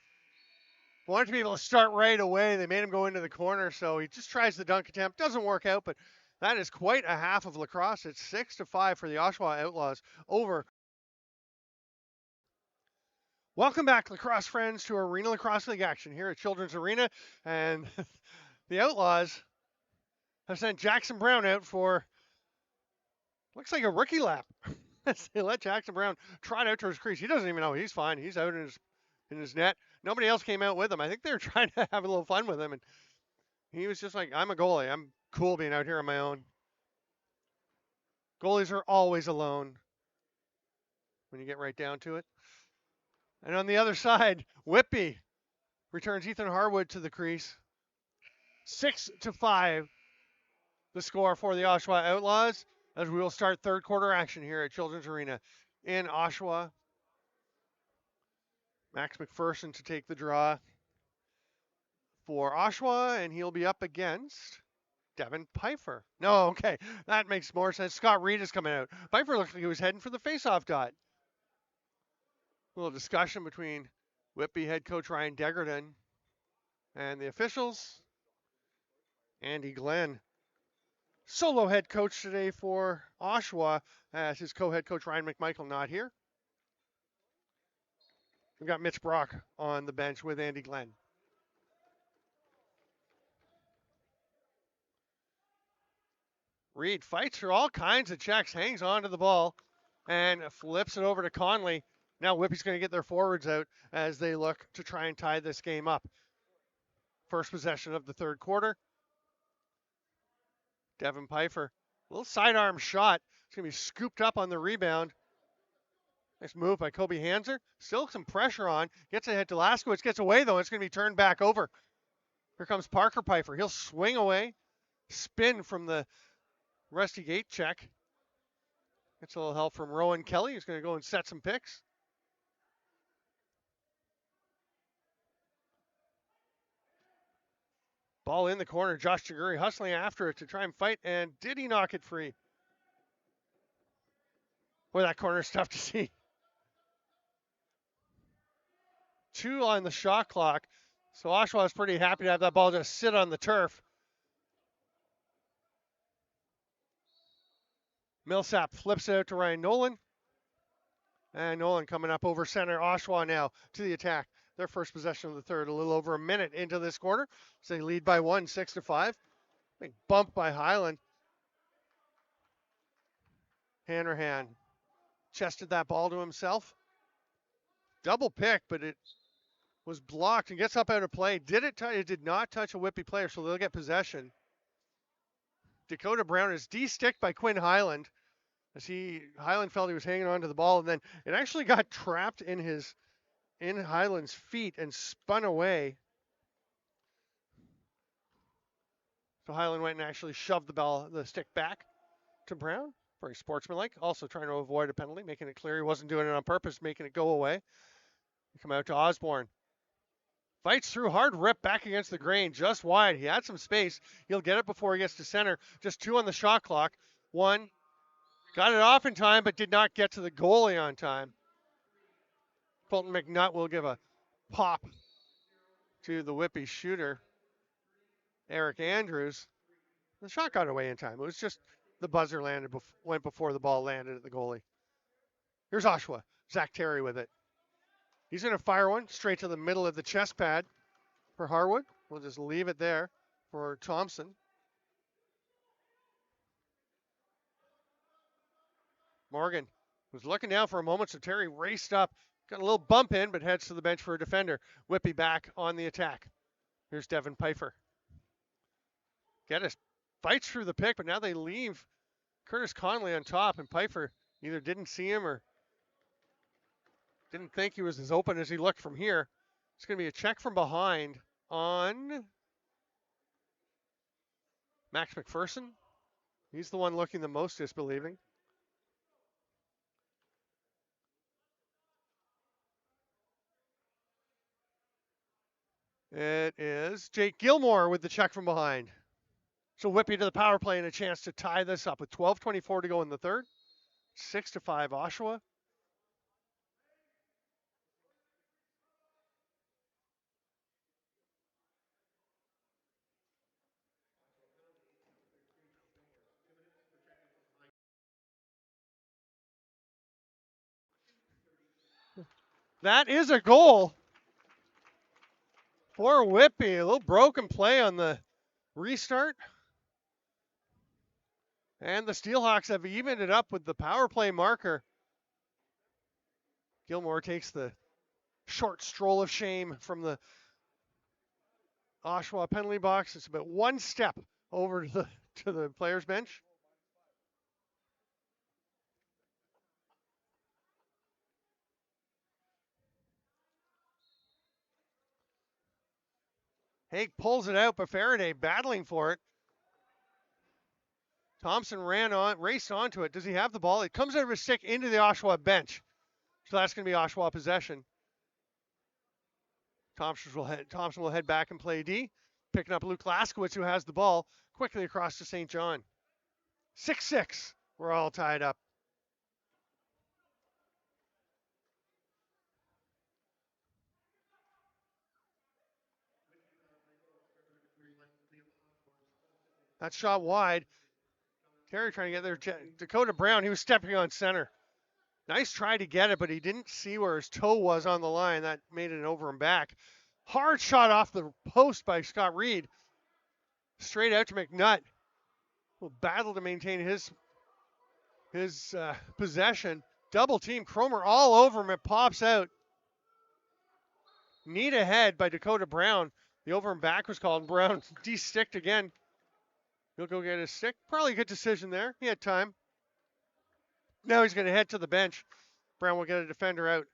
be able to start right away. They made him go into the corner, so he just tries the dunk attempt. Doesn't work out, but that is quite a half of lacrosse. It's 6-5 for the Oshawa Outlaws over. Welcome back, lacrosse friends, to Arenalacrosseleague action here at Children's Arena. And the Outlaws have sent Jackson Brown out for, looks like a rookie lap. They let Jackson Brown trot out to his crease. He doesn't even know he's fine. He's out in his net. Nobody else came out with him. I think they were trying to have a little fun with him. And he was just like, I'm a goalie. I'm cool being out here on my own. Goalies are always alone when you get right down to it. And on the other side, Whitby returns Ethan Harwood to the crease. 6-5, the score for the Oshawa Outlaws, as we will start third quarter action here at Children's Arena in Oshawa. Max McPherson to take the draw for Oshawa, and he'll be up against Devin Pfeiffer. No, okay, that makes more sense. Scott Reed is coming out. Pfeiffer looked like he was heading for the faceoff dot. A little discussion between Whitby head coach Ryan Degerden and the officials. Andy Glenn, solo head coach today for Oshawa, as his co-head coach Ryan McMichael not here. We've got Mitch Brock on the bench with Andy Glenn. Reed fights through all kinds of checks, hangs on to the ball, and flips it over to Conley. Now Whitby's going to get their forwards out as they look to try and tie this game up. First possession of the third quarter. Devin Pfeiffer, little sidearm shot. It's going to be scooped up on the rebound. Nice move by Kobe Hanser. Still some pressure on. Gets ahead to Laskowitz. Gets away, though. It's going to be turned back over. Here comes Parker Pfeiffer. He'll swing away. Spin from the Rusty Gate check. Gets a little help from Rowan Kelly. He's going to go and set some picks. Ball in the corner. Josh Jaguri hustling after it to try and fight. And did he knock it free? Boy, that corner's tough to see. 2 on the shot clock. So Oshawa is pretty happy to have that ball just sit on the turf. Millsap flips it out to Ryan Nolan. And Nolan coming up over center. Oshawa now to the attack. Their first possession of the third, a little over a minute into this quarter. So they lead by 1, 6-5. Big bump by Highland. Hanrahan chested that ball to himself. Double pick, but it was blocked and gets up out of play. It did not touch a Whitby player, so they'll get possession. Dakota Brown is de-sticked by Quinn Highland. Highland felt he was hanging on to the ball, and then it actually got trapped in Highland's feet and spun away. So Highland went and actually shoved the stick back to Brown. Very sportsmanlike. Also trying to avoid a penalty, making it clear he wasn't doing it on purpose, making it go away. Come out to Osborne. Fights through, hard rip back against the grain, just wide. He had some space. He'll get it before he gets to center. Just 2 on the shot clock. 1. Got it off in time, but did not get to the goalie on time. Colton McNutt will give a pop to the Whitby shooter, Eric Andrews. The shot got away in time. It was just the buzzer went before the ball landed at the goalie. Here's Oshawa. Zach Terry with it. He's going to fire one straight to the middle of the chest pad for Harwood. We'll just leave it there for Thompson. Morgan was looking down for a moment, so Terry raced up. Got a little bump in, but heads to the bench for a defender. Whitby back on the attack. Here's Devin Pfeiffer. Geddes fights through the pick, but now they leave Curtis Conley on top, and Pfeiffer either didn't see him or didn't think he was as open as he looked from here. It's going to be a check from behind on Max McPherson. He's the one looking the most disbelieving. It is Jake Gilmore with the check from behind. So Whitby to the power play and a chance to tie this up with 12:24 to go in the third. 6-5 Oshawa. That is a goal for Whitby. A little broken play on the restart. And the Steelhawks have evened it up with the power play marker. Gilmore takes the short stroll of shame from the Oshawa penalty box. It's about 1 step over to the players' bench. Haig pulls it out, but Faraday battling for it. Thompson raced onto it. Does he have the ball? It comes out of his stick into the Oshawa bench. So that's going to be Oshawa possession. Thompson will head back and play D. Picking up Luke Laskowitz, who has the ball, quickly across to St. John. 6-6. We're all tied up. That shot wide. Terry trying to get there. Dakota Brown, he was stepping on center. Nice try to get it, but he didn't see where his toe was on the line. That made it an over and back. Hard shot off the post by Scott Reed. Straight out to McNutt. will battle to maintain his possession. Double team. Cromer all over him. It pops out. Neat ahead by Dakota Brown. The over and back was called. Brown de-sticked again. He'll go get his stick. Probably a good decision there. He had time. Now he's going to head to the bench. Brown will get a defender out.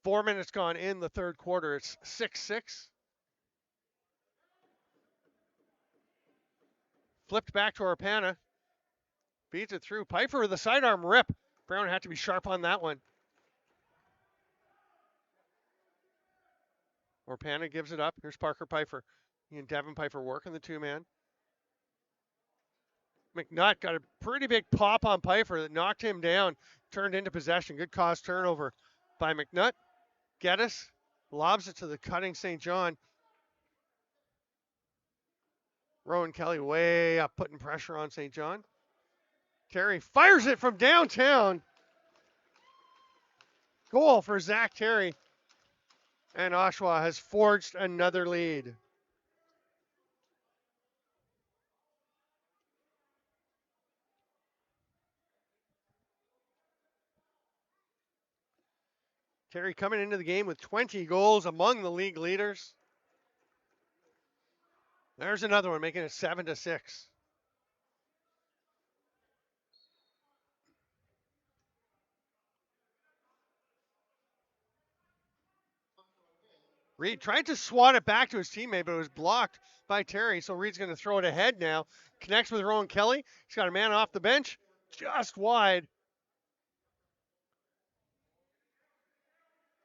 Four minutes gone in the third quarter. It's 6-6. Flipped back to Arpana. Beats it through. Pfeiffer with a sidearm rip. Brown had to be sharp on that one. Arpana gives it up. Here's Parker Pfeiffer. He and Devin Pfeiffer working the two-man. McNutt got a pretty big pop on Pfeiffer that knocked him down. Turned into possession. Good cause turnover by McNutt. Geddes lobs it to the cutting St. John. Rowan Kelly way up, putting pressure on St. John. Terry fires it from downtown. Goal for Zach Terry. And Oshawa has forged another lead. Terry coming into the game with 20 goals, among the league leaders. There's another one, making it 7-6. Reed tried to swat it back to his teammate, but it was blocked by Terry. So Reed's going to throw it ahead now. Connects with Rowan Kelly. He's got a man off the bench, just wide.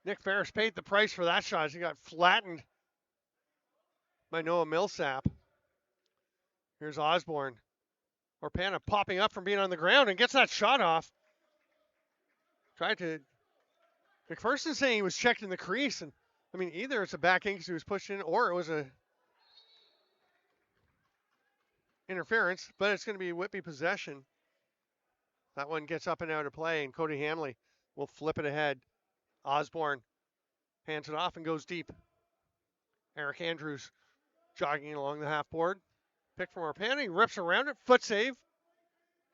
Nick Ferris paid the price for that shot as he got flattened by Noah Millsap. Here's Osborne. Orpana popping up from being on the ground and gets that shot off. Tried to... McPherson's saying he was checked in the crease. And I mean, either it's a backhand because he was pushed in or it was a interference. But it's going to be Whitby possession. That one gets up and out of play. And Cody Hamley will flip it ahead. Osborne hands it off and goes deep. Eric Andrews jogging along the half board. Pick from Arpana. He rips around it. Foot save.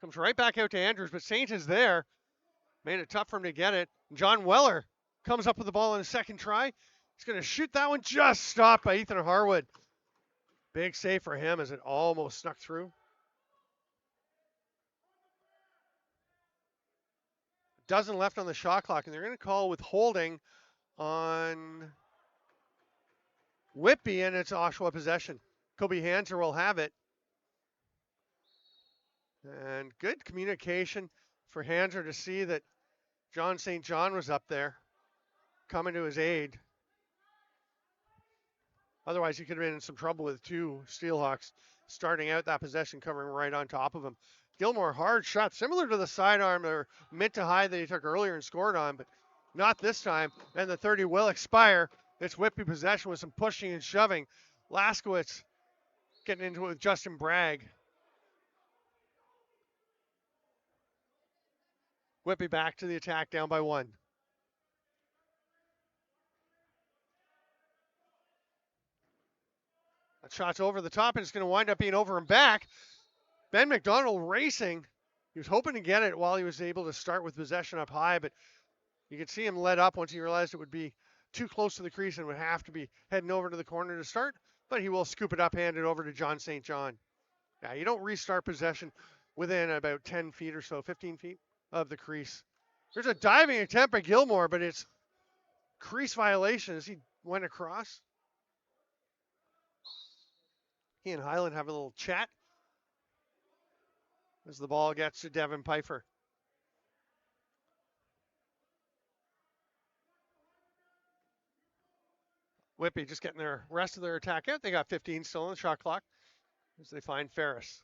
Comes right back out to Andrews, but Saint is there. Made it tough for him to get it. John Weller comes up with the ball on his second try. He's going to shoot that one. Just stopped by Ethan Harwood. Big save for him as it almost snuck through. Dozen left on the shot clock, and they're going to call withholding on Whitby, and it's Oshawa possession. Kobe Hanser will have it. And good communication for Hanser to see that John St. John was up there coming to his aid. Otherwise, he could have been in some trouble with two Steelhawks starting out that possession, covering right on top of him. Gilmore, hard shot, similar to the sidearm or mid to high that he took earlier and scored on, but not this time. And the 30 will expire. It's Whitby possession with some pushing and shoving. Laskowitz getting into it with Justin Bragg. Whitby back to the attack, down by one. That shot's over the top, and it's going to wind up being over and back. Ben McDonald racing. He was hoping to get it while he was able to start with possession up high, but you could see him let up once he realized it would be too close to the crease and would have to be heading over to the corner to start, but he will scoop it up, hand it over to John St. John. Yeah, you don't restart possession within about 10 feet or so, 15 feet of the crease. There's a diving attempt by Gilmore, but it's crease violation as he went across. He and Highland have a little chat as the ball gets to Devin Pfeiffer. Whitby just getting their rest of their attack out. They got 15 still on the shot clock as they find Ferris.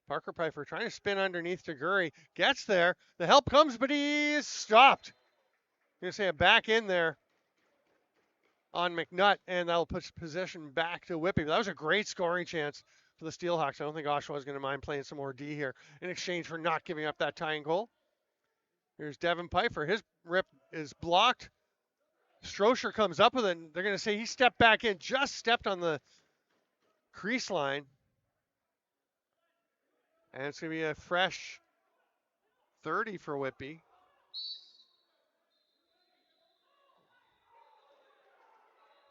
Parker Pfeiffer trying to spin underneath to Gurry. Gets there. The help comes, but he is stopped. I'm going to say a back in there on McNutt, and that'll push possession back to Whitby. But that was a great scoring chance for the Steelhawks. I don't think Oshawa is going to mind playing some more D here in exchange for not giving up that tying goal. Here's Devin Pfeiffer. His rip is blocked. Strocher comes up with it, and they're going to say he stepped back in, just stepped on the crease line. And it's going to be a fresh 30 for Whitby.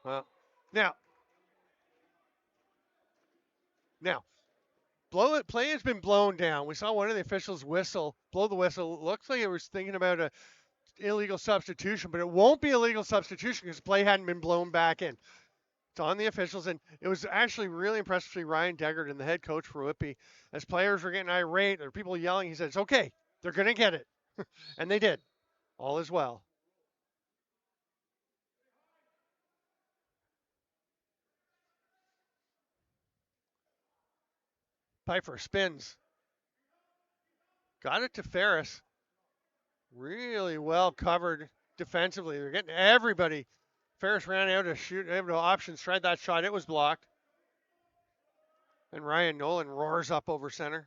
Well, now, play has been blown down. We saw one of the officials blow the whistle. It looks like it was thinking about a illegal substitution, but it won't be illegal substitution because play hadn't been blown back in. It's on the officials, and it was actually really impressive to see Ryan Deggard and the head coach for Whitby. As players were getting irate, there were people yelling. He said, it's okay. They're going to get it. And they did. All is well. Pfeiffer spins. Got it to Ferris. Really well covered defensively. They're getting everybody. Ferris ran out of options, tried that shot. It was blocked. And Ryan Nolan roars up over center.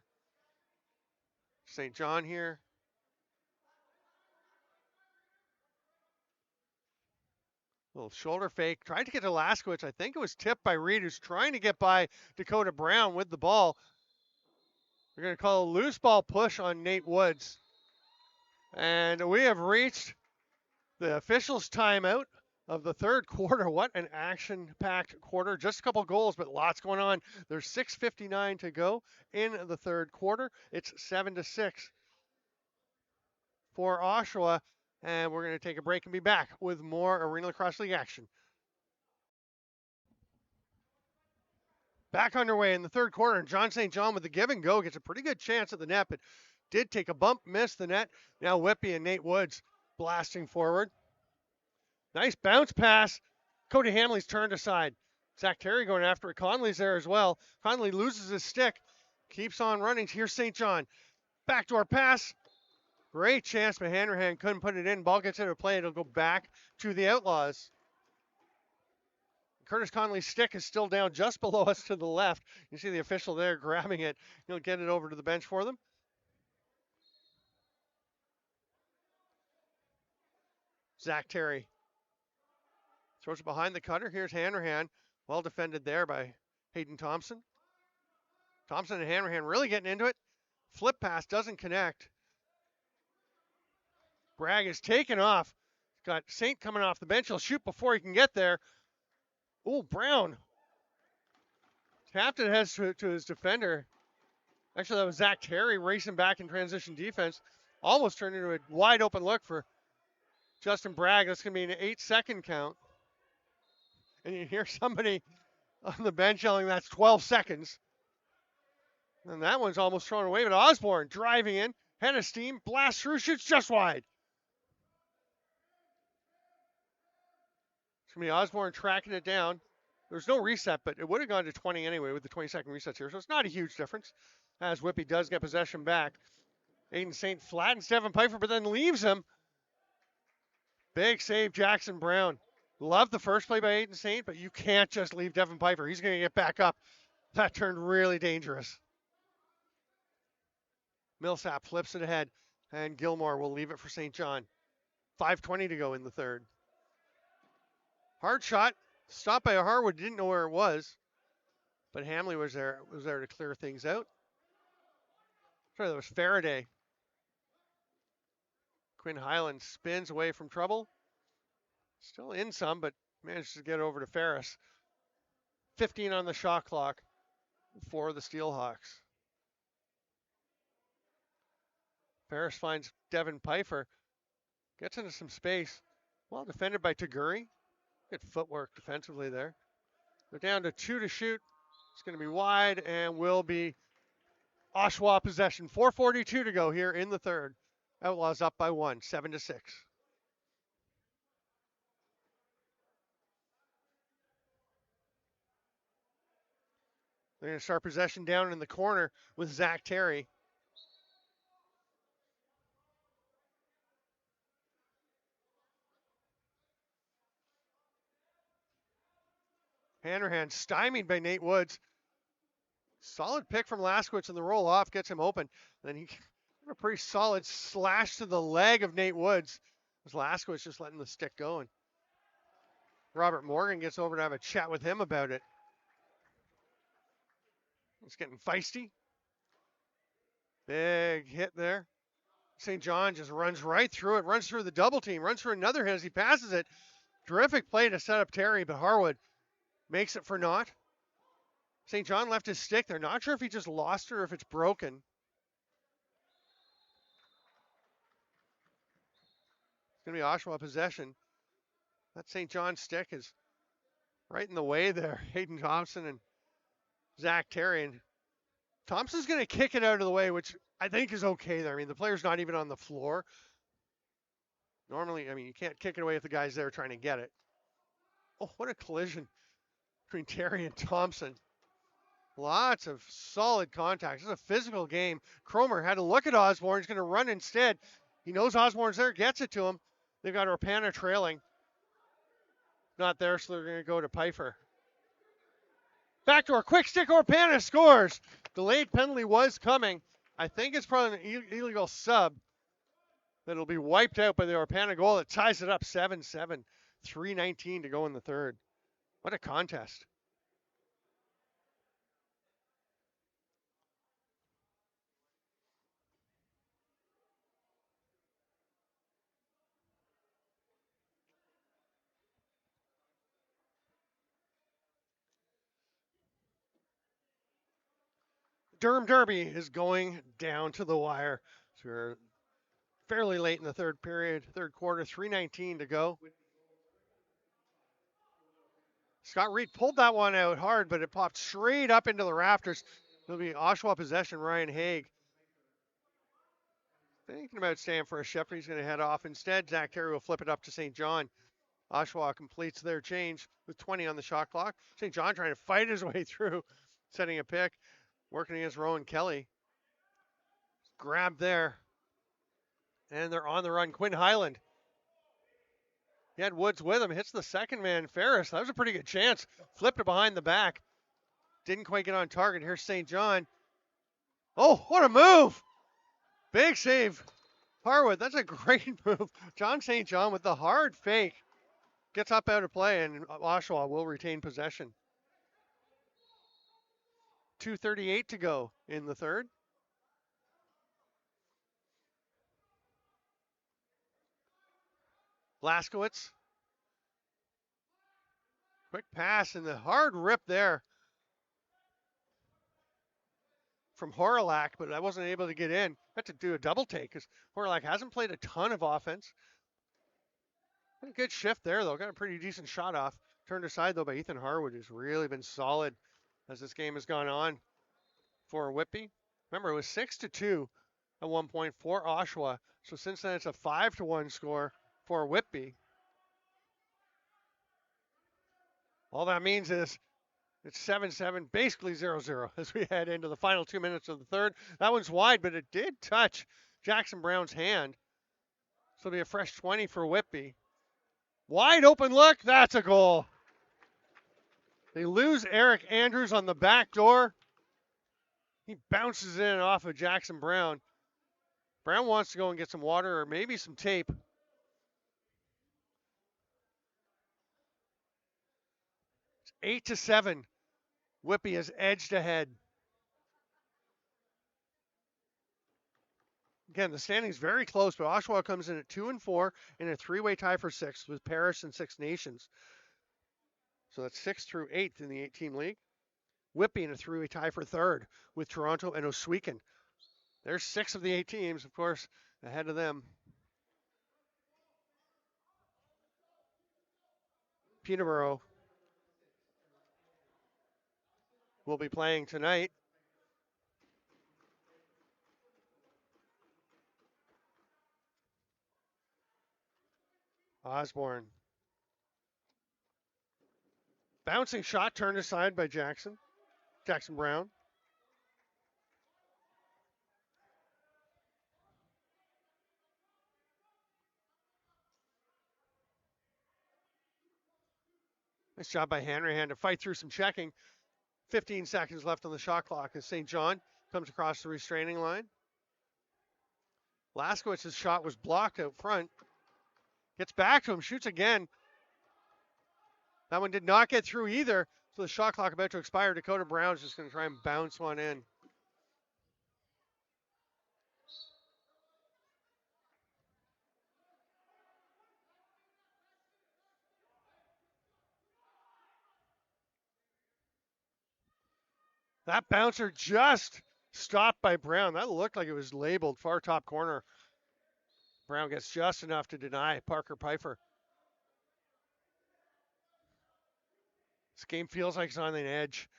St. John here. Little shoulder fake. Tried to get to Laskowicz. I think it was tipped by Reed, who's trying to get by Dakota Brown with the ball. They're going to call a loose ball push on Nate Woods. And we have reached the officials' timeout of the third quarter. What an action-packed quarter. Just a couple goals, but lots going on. There's 6:59 to go in the third quarter. It's 7-6 for Oshawa. And we're going to take a break and be back with more Arenalacrosseleague action. Back underway in the third quarter, and John St. John with the give and go gets a pretty good chance at the net, but did take a bump, missed the net. Now Whitby and Nate Woods blasting forward. Nice bounce pass. Cody Hanley's turned aside. Zach Terry going after it. Conley's there as well. Conley loses his stick, keeps on running. Here's St. John. Backdoor pass. Great chance, but Hanrahan couldn't put it in. Ball gets into play. It'll go back to the Outlaws. Curtis Conley's stick is still down just below us to the left. You see the official there grabbing it. He'll get it over to the bench for them. Zach Terry throws it behind the cutter. Here's Hanrahan. Well defended there by Hayden Thompson. Thompson and Hanrahan really getting into it. Flip pass doesn't connect. Bragg is taken off. Got Saint coming off the bench. He'll shoot before he can get there. Oh, Brown tapped it heads to his defender. Actually, that was Zach Terry racing back in transition defense. Almost turned into a wide open look for Justin Bragg. That's going to be an 8-second count. And you hear somebody on the bench yelling, that's 12 seconds. And that one's almost thrown away, but Osborne driving in, head of steam, blasts through, shoots just wide. It's going to be Osborne tracking it down. There's no reset, but it would have gone to 20 anyway with the 20-second resets here, so it's not a huge difference as Whitby does get possession back. Aiden St. flattens Devin Pfeiffer, but then leaves him. Big save, Jackson Brown. Love the first play by Aiden St., but you can't just leave Devin Pfeiffer. He's going to get back up. That turned really dangerous. Millsap flips it ahead, and Gilmore will leave it for St. John. 5:20 to go in the third. Hard shot. Stopped by Harwood. Didn't know where it was, but Hamley was there to clear things out. Sorry, that was Faraday. Quinn Highland spins away from trouble. Still in some, but manages to get over to Ferris. 15 on the shot clock for the Steelhawks. Ferris finds Devin Pfeiffer. Gets into some space. Well defended by Taguri. Good footwork defensively there. They're down to 2 to shoot. It's going to be wide and will be Oshawa possession. 4:42 to go here in the third. Outlaws up by 1, 7-6. They're going to start possession down in the corner with Zach Terry. Hanrahan stymied by Nate Woods. Solid pick from Laskowicz, and the roll off gets him open. Then he A pretty solid slash to the leg of Nate Woods. As Laskowitz just letting the stick go. And Robert Morgan gets over to have a chat with him about it. It's getting feisty. Big hit there. St. John just runs right through it, runs through the double team, runs through another hit as he passes it. Terrific play to set up Terry, but Harwood makes it for naught. St. John left his stick there. Not sure if he just lost it or if it's broken. It's going to be Oshawa possession. That St. John stick is right in the way there. Hayden Thompson and Zach Terry. And Thompson's going to kick it out of the way, which I think is okay there. I mean, the player's not even on the floor. Normally, I mean, you can't kick it away if the guy's there trying to get it. Oh, what a collision between Terry and Thompson. Lots of solid contacts. It's a physical game. Cromer had to look at Osborne. He's going to run instead. He knows Osborne's there, gets it to him. They've got Orpana trailing. Not there, so they're going to go to Pfeiffer. Backdoor, quick stick, Orpana scores. Delayed penalty was coming. I think it's probably an illegal sub that'll be wiped out by the Orpana goal. It ties it up 7-7. 3:19 to go in the third. What a contest. Durham Derby is going down to the wire. So we're fairly late in the third period, third quarter, 3:19 to go. Scott Reed pulled that one out hard, but it popped straight up into the rafters. It'll be Oshawa possession, Ryan Haig. Thinking about staying for a shift, he's going to head off. Instead, Zach Terry will flip it up to St. John. Oshawa completes their change with 20 on the shot clock. St. John trying to fight his way through, setting a pick, working against Rowan Kelly. Grab there. And they're on the run. Quinn Highland. He had Woods with him. Hits the second man, Ferris. That was a pretty good chance. Flipped it behind the back. Didn't quite get on target. Here's St. John. Oh, what a move. Big save. Harwood, that's a great move. John St. John with the hard fake. Gets up out of play, and Oshawa will retain possession. 2:38 to go in the third. Laskowitz. Quick pass and the hard rip there from Horalac, but I wasn't able to get in. Had to do a double take because Horalac hasn't played a ton of offense. Had a good shift there, though. Got a pretty decent shot off. Turned aside, though, by Ethan Harwood, who's really been solid as this game has gone on for Whitby. Remember, it was 6-2 at one point for Oshawa. So since then, it's a 5-1 score for Whitby. All that means is it's 7-7, basically 0-0 as we head into the final 2 minutes of the third. That one's wide, but it did touch Jackson Brown's hand. So it'll be a fresh 20 for Whitby. Wide open look, that's a goal. They lose Eric Andrews on the back door. He bounces in off of Jackson Brown. Brown wants to go and get some water or maybe some tape. It's 8-7. Whitby has edged ahead. Again, the standing's very close, but Oshawa comes in at 2-4 in a three-way tie for sixth with Paris and Six Nations. So that's 6th through 8th in the 8-team league. Whitby in a three-way tie for third with Toronto and Oswego. There's 6 of the 8 teams, of course, ahead of them. Peterborough will be playing tonight. Osborne. Bouncing shot turned aside by Jackson Brown. Nice job by Hanrahan to fight through some checking. 15 seconds left on the shot clock as St. John comes across the restraining line. Laskowitz's shot was blocked out front. Gets back to him, shoots again. That one did not get through either. So the shot clock about to expire. Dakota Brown's just going to try and bounce one in. That bouncer just stopped by Brown. That looked like it was labeled far top corner. Brown gets just enough to deny Parker Pfeiffer. This game feels like it's on the edge.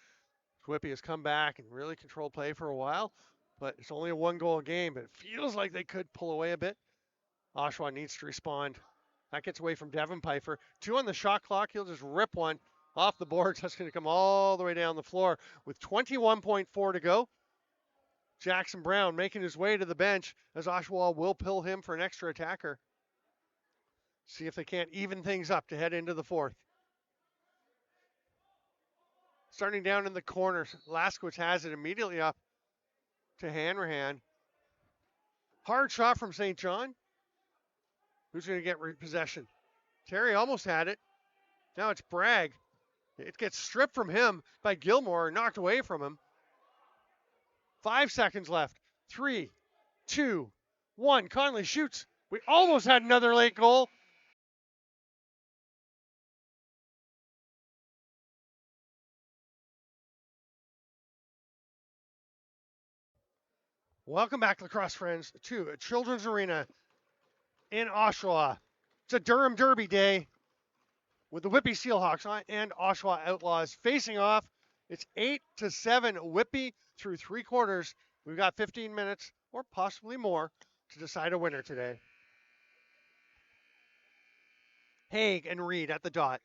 Whitby has come back and really controlled play for a while, but it's only a one-goal game, but it feels like they could pull away a bit. Oshawa needs to respond. That gets away from Devin Pfeiffer. 2 on the shot clock. He'll just rip one off the boards. That's going to come all the way down the floor with 21.4 to go. Jackson Brown making his way to the bench as Oshawa will pill him for an extra attacker. See if they can't even things up to head into the fourth. Starting down in the corner, Laskowitz has it immediately up to Hanrahan. Hard shot from St. John. Who's going to get possession? Terry almost had it. Now it's Bragg. It gets stripped from him by Gilmore, knocked away from him. 5 seconds left. 3, 2, 1. Conley shoots. We almost had another late goal. Welcome back, lacrosse friends, to a Children's Arena in Oshawa. It's a Durham Derby day with the Whitby Steelhawks and Oshawa Outlaws facing off. It's 8-7 Whitby through 3 quarters. We've got 15 minutes or possibly more to decide a winner today. Haig and Reed at the dot.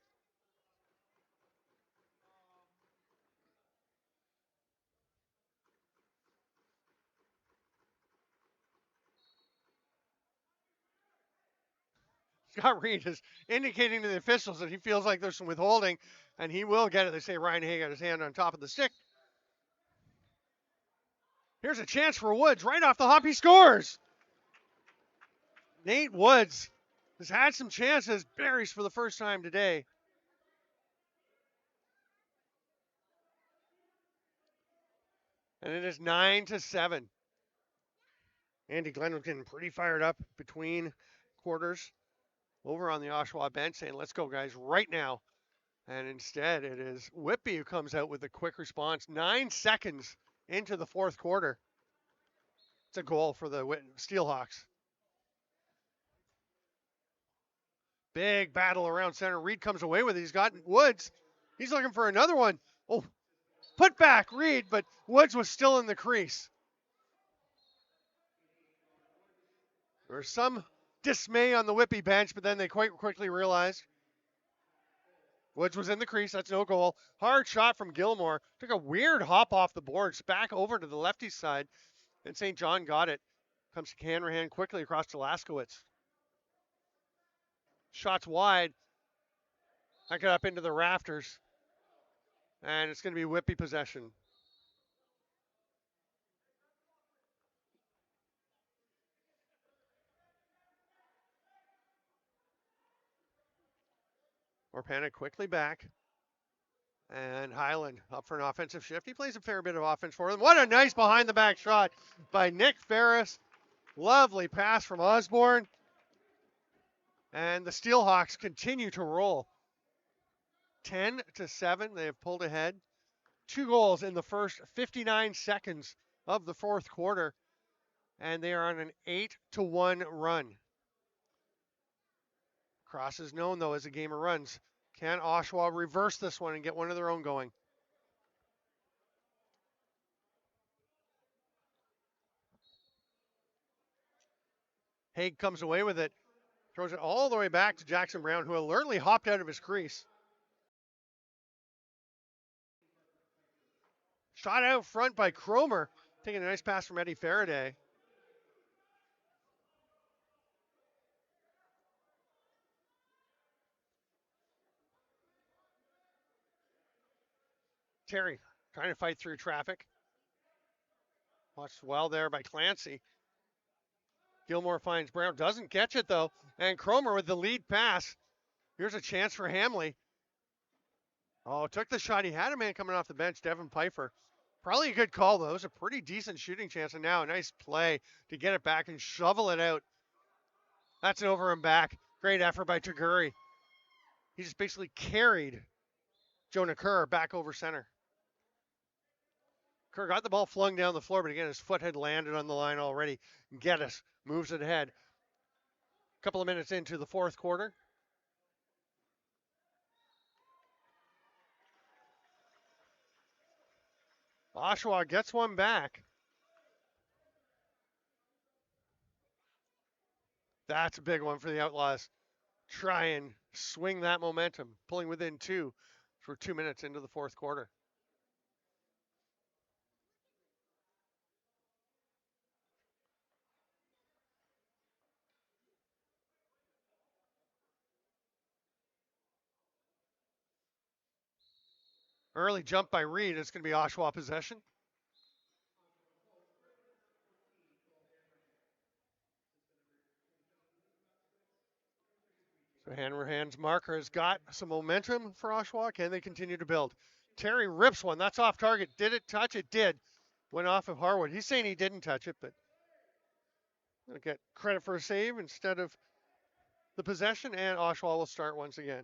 Scott Reed is indicating to the officials that he feels like there's some withholding, and he will get it. They say Ryan Haig got his hand on top of the stick. Here's a chance for Woods. Right off the hop, he scores. Nate Woods has had some chances, berries for the first time today. And it is 9-7. Andy Glenn was getting pretty fired up between quarters over on the Oshawa bench saying, let's go, guys, right now. And instead, it is Whitby who comes out with a quick response. 9 seconds into the fourth quarter. It's a goal for the Steelhawks. Big battle around center. Reed comes away with it. He's got Woods. He's looking for another one. Oh, put back Reed, but Woods was still in the crease. There was some dismay on the Whitby bench, but then they quite quickly realized Woods was in the crease. That's no goal. Hard shot from Gilmore. Took a weird hop off the boards back over to the lefty side, and St. John got it. Comes to Hanrahan quickly across to Laskowitz. Shots wide. I got up into the rafters. And it's going to be Whitby possession. Orpana quickly back. And Highland up for an offensive shift. He plays a fair bit of offense for them. What a nice behind the back shot by Nick Ferris. Lovely pass from Osborne. And the Steelhawks continue to roll. 10-7. They have pulled ahead. 2 goals in the first 59 seconds of the fourth quarter. And they are on an 8-1 run. Cross is known, though, as a game of runs. Can Oshawa reverse this one and get one of their own going? Haig comes away with it. Throws it all the way back to Jackson Brown, who alertly hopped out of his crease. Shot out front by Cromer. Taking a nice pass from Eddie Faraday. Terry trying to fight through traffic. Watched well there by Clancy. Gilmore finds Brown, doesn't catch it though, and Cromer with the lead pass. Here's a chance for Hamley. Oh, took the shot. He had a man coming off the bench, Devin Pfeiffer. Probably a good call though. It was a pretty decent shooting chance, and now a nice play to get it back and shovel it out. That's an over and back. Great effort by Taguri. He just basically carried Jonah Kerr back over center. Kerr got the ball flung down the floor, but again, his foot had landed on the line already. Geddes moves it ahead. A couple of minutes into the fourth quarter. Oshawa gets one back. That's a big one for the Outlaws. Try and swing that momentum, pulling within 2 for 2 minutes into the fourth quarter. Early jump by Reed. It's going to be Oshawa possession. So Hanrahan's marker has got some momentum for Oshawa. Can they continue to build? Terry rips one. That's off target. Did it touch? It did. Went off of Harwood. He's saying he didn't touch it, but he'll get credit for a save instead of the possession, and Oshawa will start once again.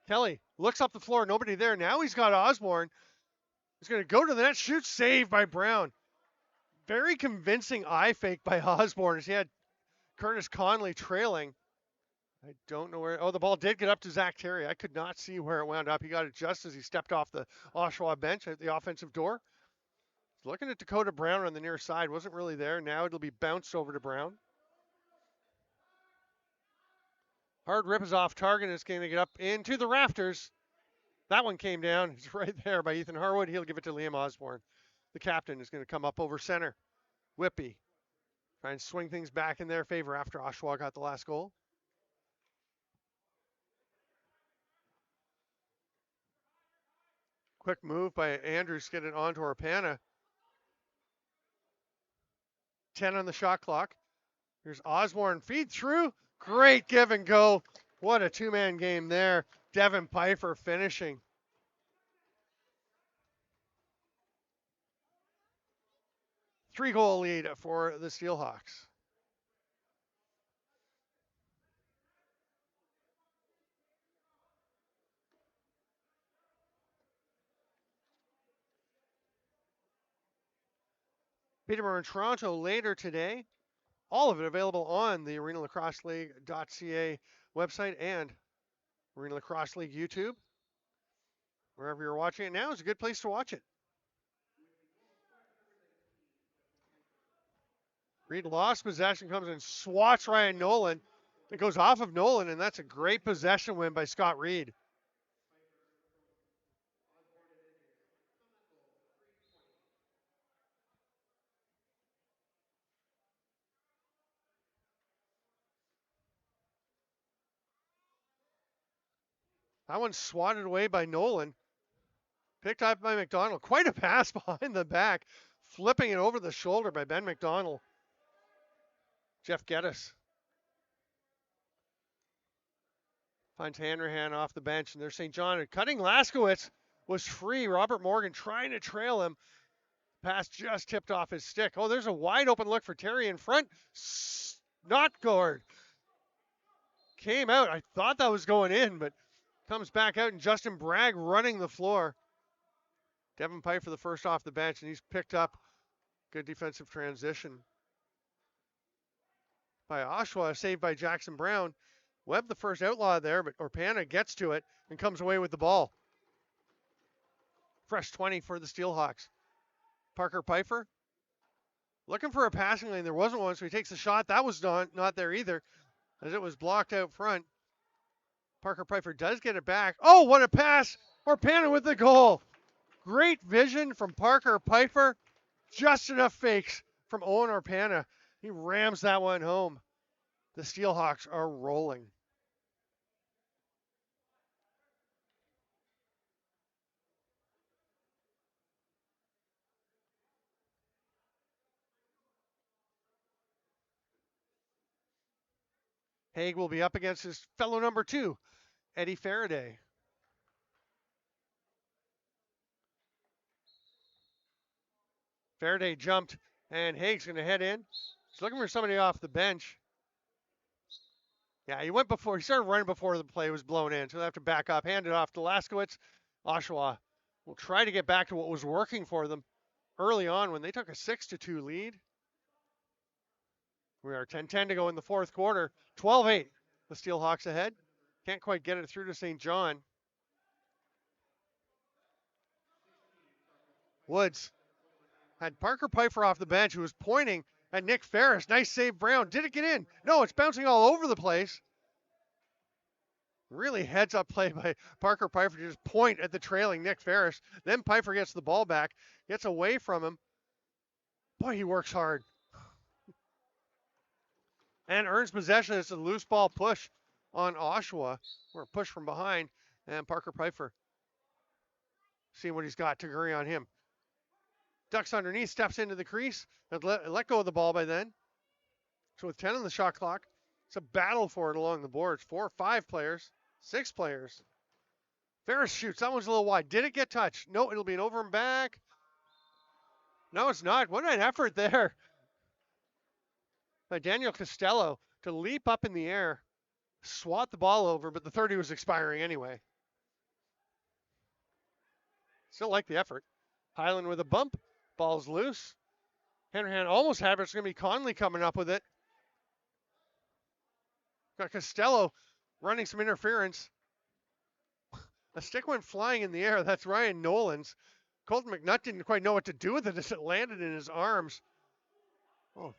Kelly looks up the floor. Nobody there. Now he's got Osborne. He's going to go to the net. Shoot. Save by Brown. Very convincing eye fake by Osborne as he had Curtis Conley trailing. I don't know where. Oh, the ball did get up to Zach Terry. I could not see where it wound up. He got it just as he stepped off the Oshawa bench at the offensive door. Looking at Dakota Brown on the near side. Wasn't really there. Now it'll be bounced over to Brown. Hard rip is off target. It's going to get up into the rafters. That one came down. It's right there by Ethan Harwood. He'll give it to Liam Osborne. The captain is going to come up over center. Whitby trying to swing things back in their favor after Oshawa got the last goal. Quick move by Andrews, get it onto Arpana. 10 on the shot clock. Here's Osborne, feed through. Great give and go. What a two-man game there. Devin Pfeiffer finishing. Three-goal lead for the Steelhawks. Peterborough and Toronto later today. All of it available on the Arenalacrosseleague.ca website and Arena Lacrosse League YouTube. Wherever you're watching it now is a good place to watch it. Reed lost possession, comes and swats Ryan Nolan. It goes off of Nolan, and that's a great possession win by Scott Reed. That one's swatted away by Nolan. Picked up by McDonald. Quite a pass behind the back. Flipping it over the shoulder by Ben McDonald. Jeff Geddes finds Hanrahan off the bench, and there's St. John. Cutting Laskowitz was free. Robert Morgan trying to trail him. Pass just tipped off his stick. Oh, there's a wide open look for Terry in front. Not guard. Came out. I thought that was going in, but comes back out, and Justin Bragg running the floor. Devin Pfeiffer the first off the bench, and he's picked up. Good defensive transition by Oshawa, saved by Jackson Brown. Webb the first outlaw there, but Orpana gets to it and comes away with the ball. Fresh 20 for the Steelhawks. Parker Pfeiffer looking for a passing lane. There wasn't one, so he takes a shot. That was not there either, as it was blocked out front. Parker Pfeiffer does get it back. Oh, what a pass! Orpana with the goal. Great vision from Parker Pfeiffer. Just enough fakes from Owen Orpana. He rams that one home. The Steelhawks are rolling. Haig will be up against his fellow number 2, Eddie Faraday. Faraday jumped, and Haig's going to head in. He's looking for somebody off the bench. Yeah, he went before. He started running before the play was blown in, so they have to back up, hand it off to Laskowitz. Oshawa will try to get back to what was working for them early on when they took a 6-2 lead. We are 10-10 to go in the fourth quarter. 12-8. The Steelhawks ahead. Can't quite get it through to St. John. Woods had Parker Pfeiffer off the bench, who was pointing at Nick Ferris. Nice save, Brown. Did it get in? No, it's bouncing all over the place. Really heads up play by Parker Pfeiffer to just point at the trailing Nick Ferris. Then Pfeiffer gets the ball back, gets away from him. Boy, he works hard. And earns possession. It's a loose ball push on Oshawa, or a push from behind. And Parker Pfeiffer seeing what he's got. Taguri on him. Ducks underneath, steps into the crease, and let go of the ball by then. So with 10 on the shot clock, it's a battle for it along the boards. 4 or 5 players, 6 players. Ferris shoots. That one's a little wide. Did it get touched? No, it'll be an over and back. No, it's not. What an effort there by Daniel Costello to leap up in the air, swat the ball over, but the 30 was expiring anyway. Still like the effort. Highland with a bump. Ball's loose. Hanrahan almost had it. It's going to be Conley coming up with it. Got Costello running some interference. A stick went flying in the air. That's Ryan Nolan's. Colton McNutt didn't quite know what to do with it as it landed in his arms. Oh,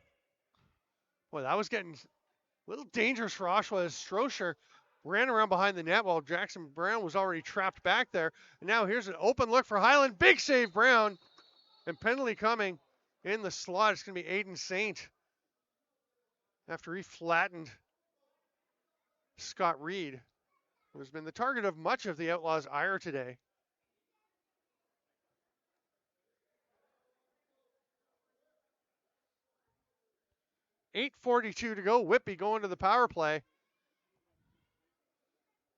boy, that was getting a little dangerous for Oshawa as Strocher ran around behind the net while Jackson Brown was already trapped back there. And now here's an open look for Highland. Big save, Brown. And penalty coming in the slot. It's going to be Aiden Saint after he flattened Scott Reed, who has been the target of much of the Outlaws' ire today. .8:42 to go. Whitby going to the power play.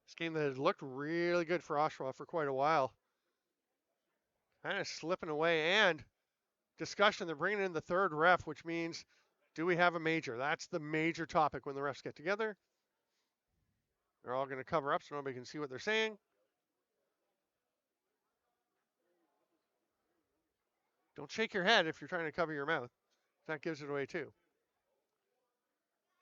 This game that has looked really good for Oshawa for quite a while. Kind of slipping away, and discussion, they're bringing in the third ref, which means, do we have a major? That's the major topic when the refs get together. They're all going to cover up so nobody can see what they're saying. Don't shake your head if you're trying to cover your mouth. That gives it away too.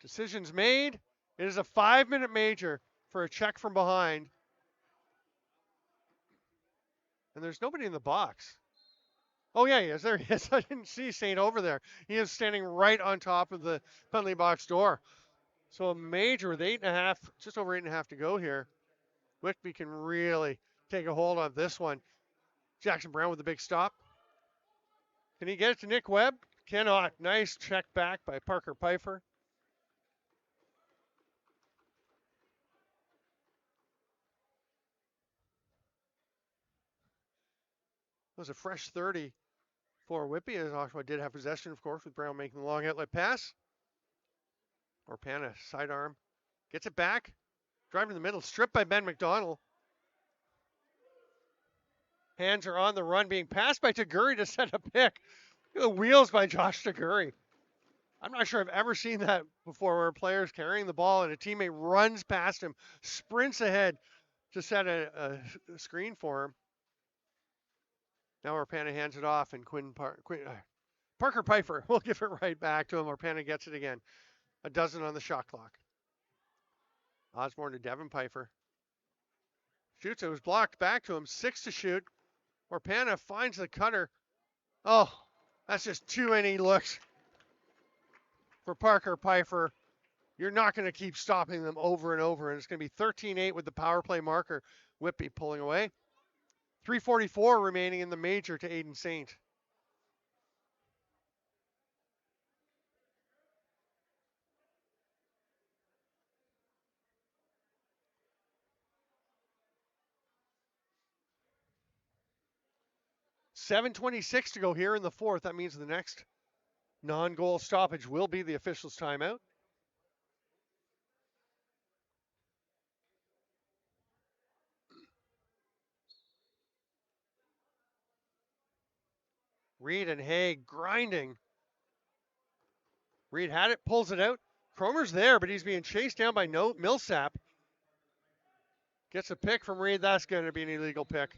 Decisions made. It is a 5-minute major for a check from behind. And there's nobody in the box. Oh, yeah, he is. There he is. I didn't see Saint over there. He is standing right on top of the penalty box door. So a major with 8.5, just over 8.5 to go here. Whitby can really take a hold on this one. Jackson Brown with a big stop. Can he get it to Nick Webb? Cannot. Nice check back by Parker Pfeiffer. It was a fresh 30 for Whitby, as Oshawa did have possession, of course, with Brown making the long outlet pass. Orpana, sidearm, gets it back. Driving in the middle, stripped by Ben McDonald. Hands are on the run, being passed by Taguri to set a pick. Look at the wheels by Josh Taguri. I'm not sure I've ever seen that before, where a player's carrying the ball and a teammate runs past him, sprints ahead to set a screen for him. Now Orpana hands it off, and Parker Pfeiffer will give it right back to him. Orpana gets it again. A dozen on the shot clock. Osborne to Devin Pfeiffer. Shoots. It was blocked back to him. 6 to shoot. Orpana finds the cutter. Oh, that's just too many looks for Parker Pfeiffer. You're not going to keep stopping them over and over, and it's going to be 13-8 with the power play marker. Whitby pulling away. 3:44 remaining in the major to Aiden Saint. .726 to go here in the fourth. That means the next non-goal stoppage will be the officials' timeout. Reed and Haig grinding. Reed had it, pulls it out. Cromer's there, but he's being chased down by Millsap. Gets a pick from Reed. That's going to be an illegal pick.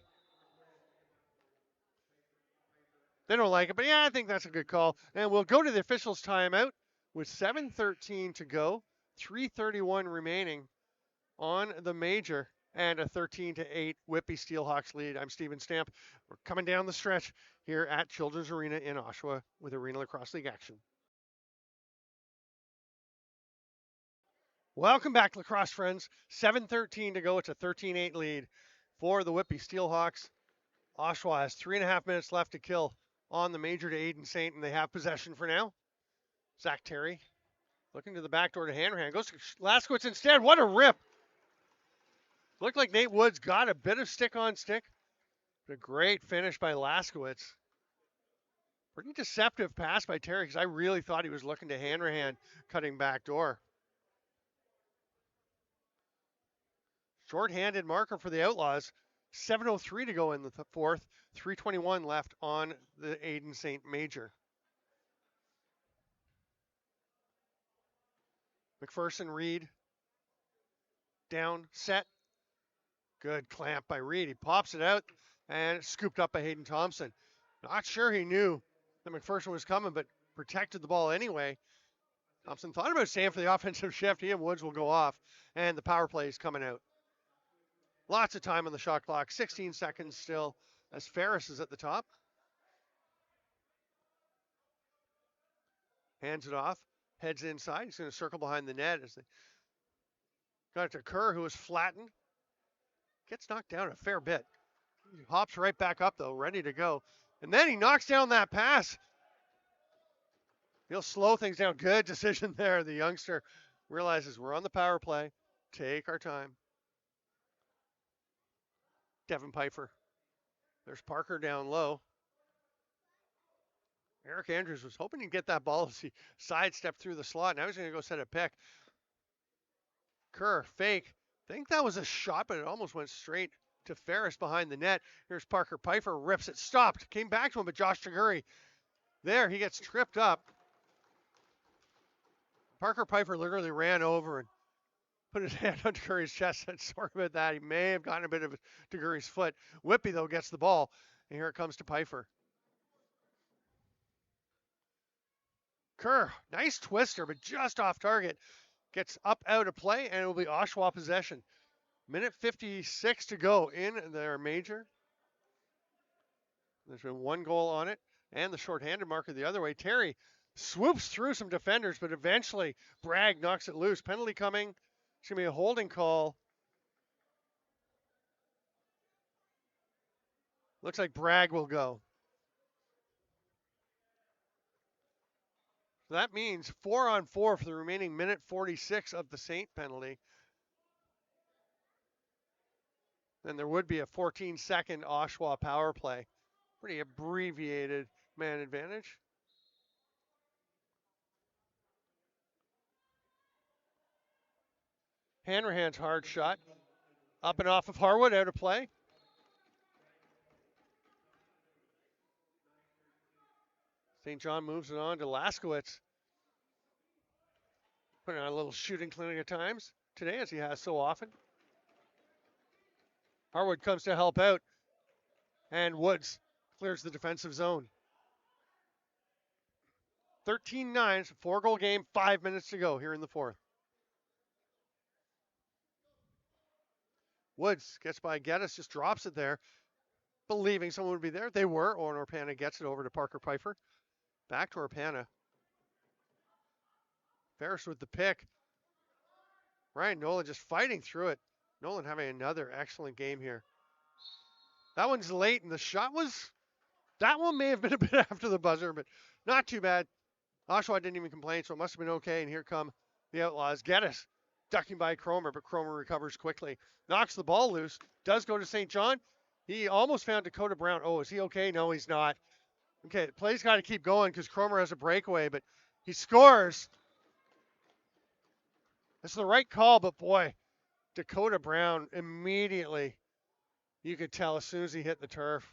They don't like it, but yeah, I think that's a good call. And we'll go to the officials' timeout with 7:13 to go, 3:31 remaining on the major, and a 13-8 Whitby Steelhawks lead. I'm Steven Stamp. We're coming down the stretch here at Children's Arena in Oshawa with Arenalacrosseleague action. Welcome back, lacrosse friends. 7:13 to go. It's a 13-8 lead for the Whitby Steelhawks. Oshawa has 3.5 minutes left to kill on the major to Aiden Saint, and they have possession for now. Zach Terry looking to the back door to Hanrahan. Goes to Laskowitz instead. What a rip. Looked like Nate Woods got a bit of stick on stick. But a great finish by Laskowitz. Pretty deceptive pass by Terry because I really thought he was looking to Hanrahan cutting back door. Short-handed marker for the Outlaws. 7:03 to go in the fourth. 3:21 left on the Aiden Saint major. McPherson, Reed. Down, set. Good clamp by Reed. He pops it out and scooped up by Hayden Thompson. Not sure he knew that McPherson was coming, but protected the ball anyway. Thompson thought about staying for the offensive shift. He and Woods will go off, and the power play is coming out. Lots of time on the shot clock. 16 seconds still as Ferris is at the top. Hands it off. Heads inside. He's going to circle behind the net as they got it to Kerr, who was flattened. Gets knocked down a fair bit. He hops right back up, though, ready to go. And then he knocks down that pass. He'll slow things down. Good decision there. The youngster realizes we're on the power play. Take our time. Devin Pfeiffer. There's Parker down low. Eric Andrews was hoping he'd get that ball as he sidestepped through the slot. Now he's going to go set a pick. Kerr, fake. Think that was a shot, but it almost went straight to Ferris behind the net. Here's Parker Pfeiffer, rips it, stopped, came back to him, but Josh Taguri. There, he gets tripped up. Parker Pfeiffer literally ran over and put his hand on Taguri's chest. And sorry about that. He may have gotten a bit of Taguri's foot. Whitby, though, gets the ball. And here it comes to Pfeiffer. Kerr, nice twister, but just off target. Gets up out of play, and it will be Oshawa possession. Minute 56 to go in their major. There's been one goal on it, and the shorthanded marker the other way. Terry swoops through some defenders, but eventually Bragg knocks it loose. Penalty coming. It's going to be a holding call. Looks like Bragg will go. So that means 4-on-4 for the remaining minute 46 of the Saint penalty. Then there would be a 14-second Oshawa power play. Pretty abbreviated man advantage. Hanrahan's hard shot. Up and off of Harwood, out of play. St. John moves it on to Laskowitz. Putting on a little shooting clinic at times today, as he has so often. Harwood comes to help out, and Woods clears the defensive zone. 13-9, it's a 4-goal game, 5 minutes to go here in the fourth. Woods gets by Geddes, just drops it there, believing someone would be there. They were. Owen Orpana gets it over to Parker Pfeiffer. Back to Orpana. Ferris with the pick. Ryan Nolan just fighting through it. Nolan having another excellent game here. That one's late, and the shot was, that one may have been a bit after the buzzer, but not too bad. Oshawa didn't even complain, so it must have been okay, and here come the Outlaws. Geddes ducking by Cromer, but Cromer recovers quickly. Knocks the ball loose. Does go to St. John. He almost found Dakota Brown. Oh, is he okay? No, he's not. Okay, the play's got to keep going because Cromer has a breakaway, but he scores. That's the right call, but boy, Dakota Brown immediately, you could tell as soon as he hit the turf.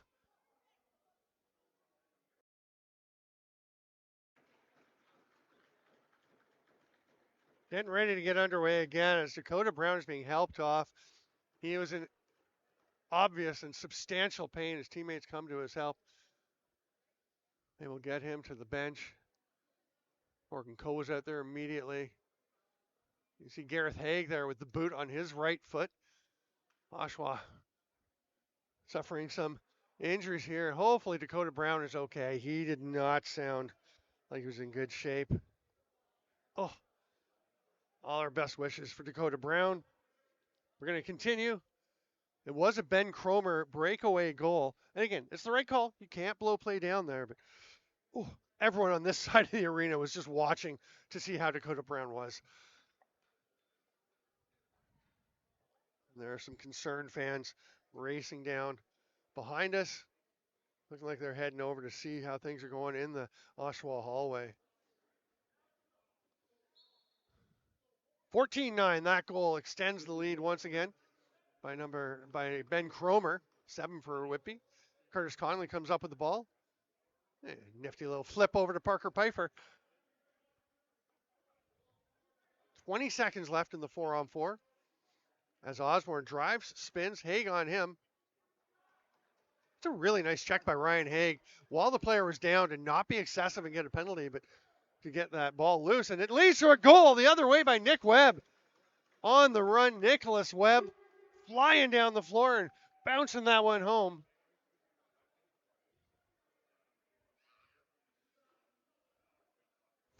Getting ready to get underway again as Dakota Brown is being helped off. He was in obvious and substantial pain. His teammates come to his help. They will get him to the bench. Morgan Coe was out there immediately. You see Gareth Haig there with the boot on his right foot. Oshawa suffering some injuries here. Hopefully Dakota Brown is okay. He did not sound like he was in good shape. Oh, all our best wishes for Dakota Brown. We're going to continue. It was a Ben Cromer breakaway goal. And again, it's the right call. You can't blow play down there. But everyone on this side of the arena was just watching to see how Dakota Brown was. And there are some concerned fans racing down behind us. Looking like they're heading over to see how things are going in the Oshawa hallway. 14-9, that goal extends the lead once again by Ben Cromer, 7 for Whitby. Curtis Conley comes up with the ball. Nifty little flip over to Parker Pfeiffer. 20 seconds left in the 4-on-4. As Osborne drives, spins, Haig on him. It's a really nice check by Ryan Haig while the player was down to not be excessive and get a penalty, but to get that ball loose. And it leads to a goal the other way by Nick Webb. On the run, Nicholas Webb flying down the floor and bouncing that one home.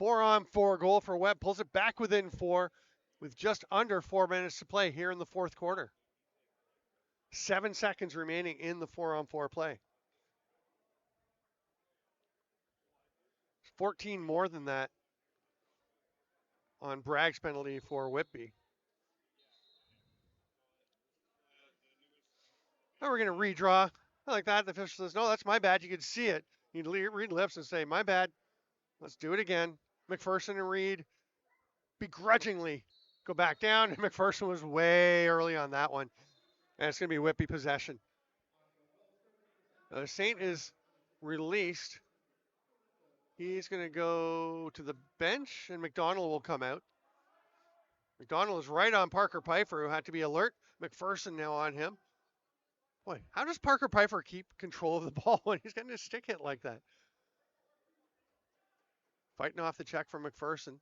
Four-on-4 goal for Webb. Pulls it back within 4 with just under 4 minutes to play here in the fourth quarter. 7 seconds remaining in the 4-on-4 play. 14 more than that on Bragg's penalty for Whitby. Now we're going to redraw. I like that. The official says, no, that's my bad. You can see it. You read lips and say, my bad. Let's do it again. McPherson and Reed begrudgingly go back down. And McPherson was way early on that one. And it's going to be Whitby possession. Saint is released. He's going to go to the bench, and McDonald will come out. McDonald is right on Parker Pfeiffer, who had to be alert. McPherson now on him. Boy, how does Parker Pfeiffer keep control of the ball when he's getting his stick hit like that? Fighting off the check from McPherson.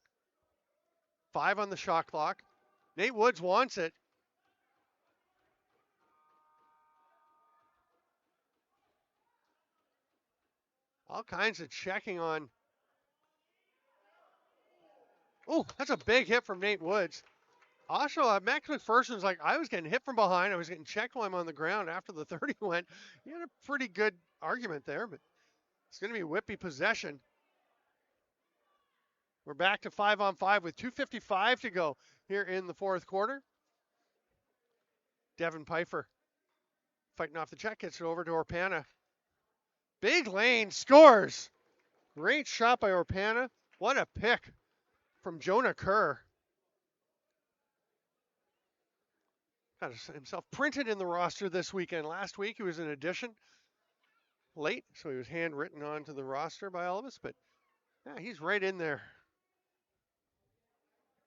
5 on the shot clock. Nate Woods wants it. All kinds of checking on. Oh, that's a big hit from Nate Woods. Oshawa, Max McPherson's like, I was getting hit from behind. I was getting checked while I'm on the ground after the 30 went. He had a pretty good argument there, but it's going to be Whitby possession. We're back to 5-on-5 with 2:55 to go here in the fourth quarter. Devin Pfeiffer fighting off the check, gets it over to Orpana. Big lane, scores. Great shot by Orpana. What a pick from Jonah Kerr. Got himself printed in the roster this weekend. Last week he was an addition late, so he was handwritten onto the roster by all of us, but yeah, he's right in there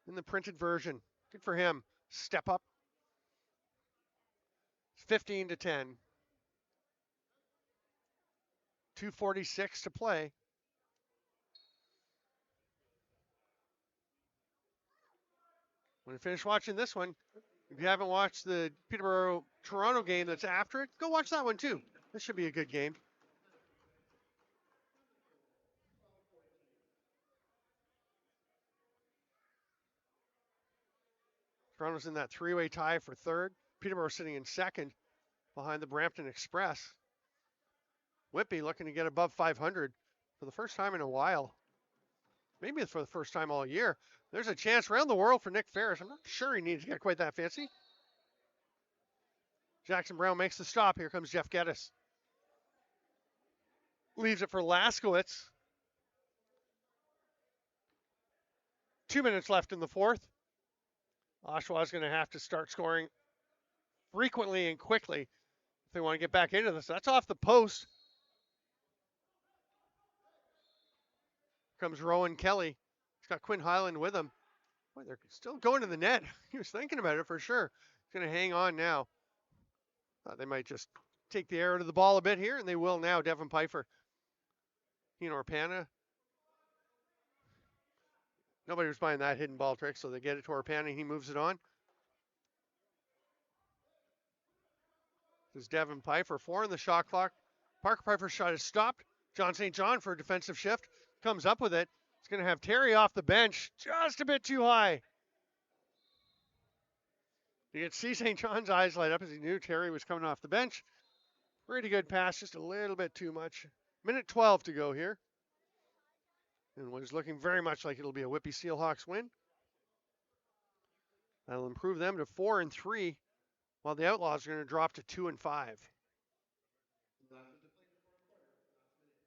in the printed version. Good for him. Step up. 15-10. 2:46 to play. When you finish watching this one, if you haven't watched the Peterborough-Toronto game that's after it, go watch that one too. This should be a good game. Toronto's in that 3-way tie for third. Peterborough sitting in second behind the Brampton Express. Whitby looking to get above 500 for the first time in a while. Maybe for the first time all year. There's a chance around the world for Nick Ferris. I'm not sure he needs to get quite that fancy. Jackson Brown makes the stop. Here comes Jeff Geddes. Leaves it for Laskowitz. 2 minutes left in the fourth. Oshawa's going to have to start scoring frequently and quickly if they want to get back into this. That's off the post. Here comes Rowan Kelly. He's got Quinn Highland with him. Boy, they're still going to the net. He was thinking about it for sure. He's going to hang on now. Thought they might just take the air out of the ball a bit here, and they will now. Devin Pfeiffer. Orpana. Nobody was buying that hidden ball trick, so they get it to Orpana, and he moves it on. This is Devin Pfeiffer. 4 in the shot clock. Parker Pfeiffer's shot is stopped. John St. John for a defensive shift. Comes up with it. He's going to have Terry off the bench. Just a bit too high. You could see St. John's eyes light up as he knew Terry was coming off the bench. Pretty good pass, just a little bit too much. Minute 12 to go here. And what is looking very much like it'll be a Whitby Steelhawks win. That'll improve them to 4-3, while the Outlaws are going to drop to 2-5.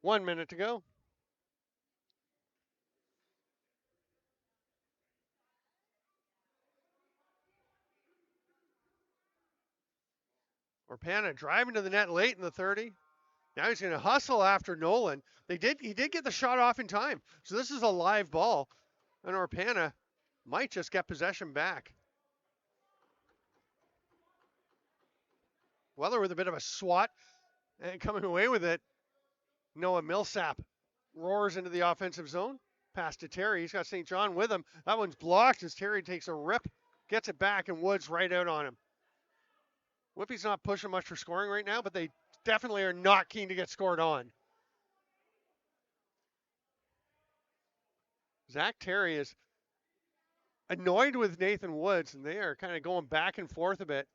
1 minute to go. Orpana driving to the net late in the 30. Now he's going to hustle after Nolan. He did get the shot off in time. So this is a live ball. And Orpana might just get possession back. Weller with a bit of a swat and coming away with it. Noah Millsap roars into the offensive zone. Pass to Terry. He's got St. John with him. That one's blocked as Terry takes a rip. Gets it back and Woods right out on him. Whitby's not pushing much for scoring right now, but they definitely are not keen to get scored on. Zach Terry is annoyed with Nathan Woods, and they are kind of going back and forth a bit.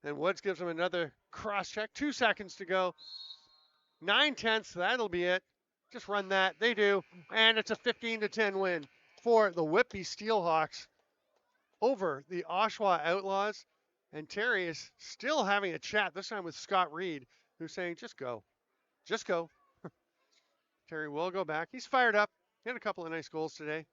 And Woods gives him another cross check. 2 seconds to go. 9/10, that'll be it. Just run that. They do. And it's a 15-10 win for the Whitby Steelhawks over the Oshawa Outlaws. And Terry is still having a chat, this time with Scott Reed, who's saying, just go. Just go. Terry will go back. He's fired up. He had a couple of nice goals today.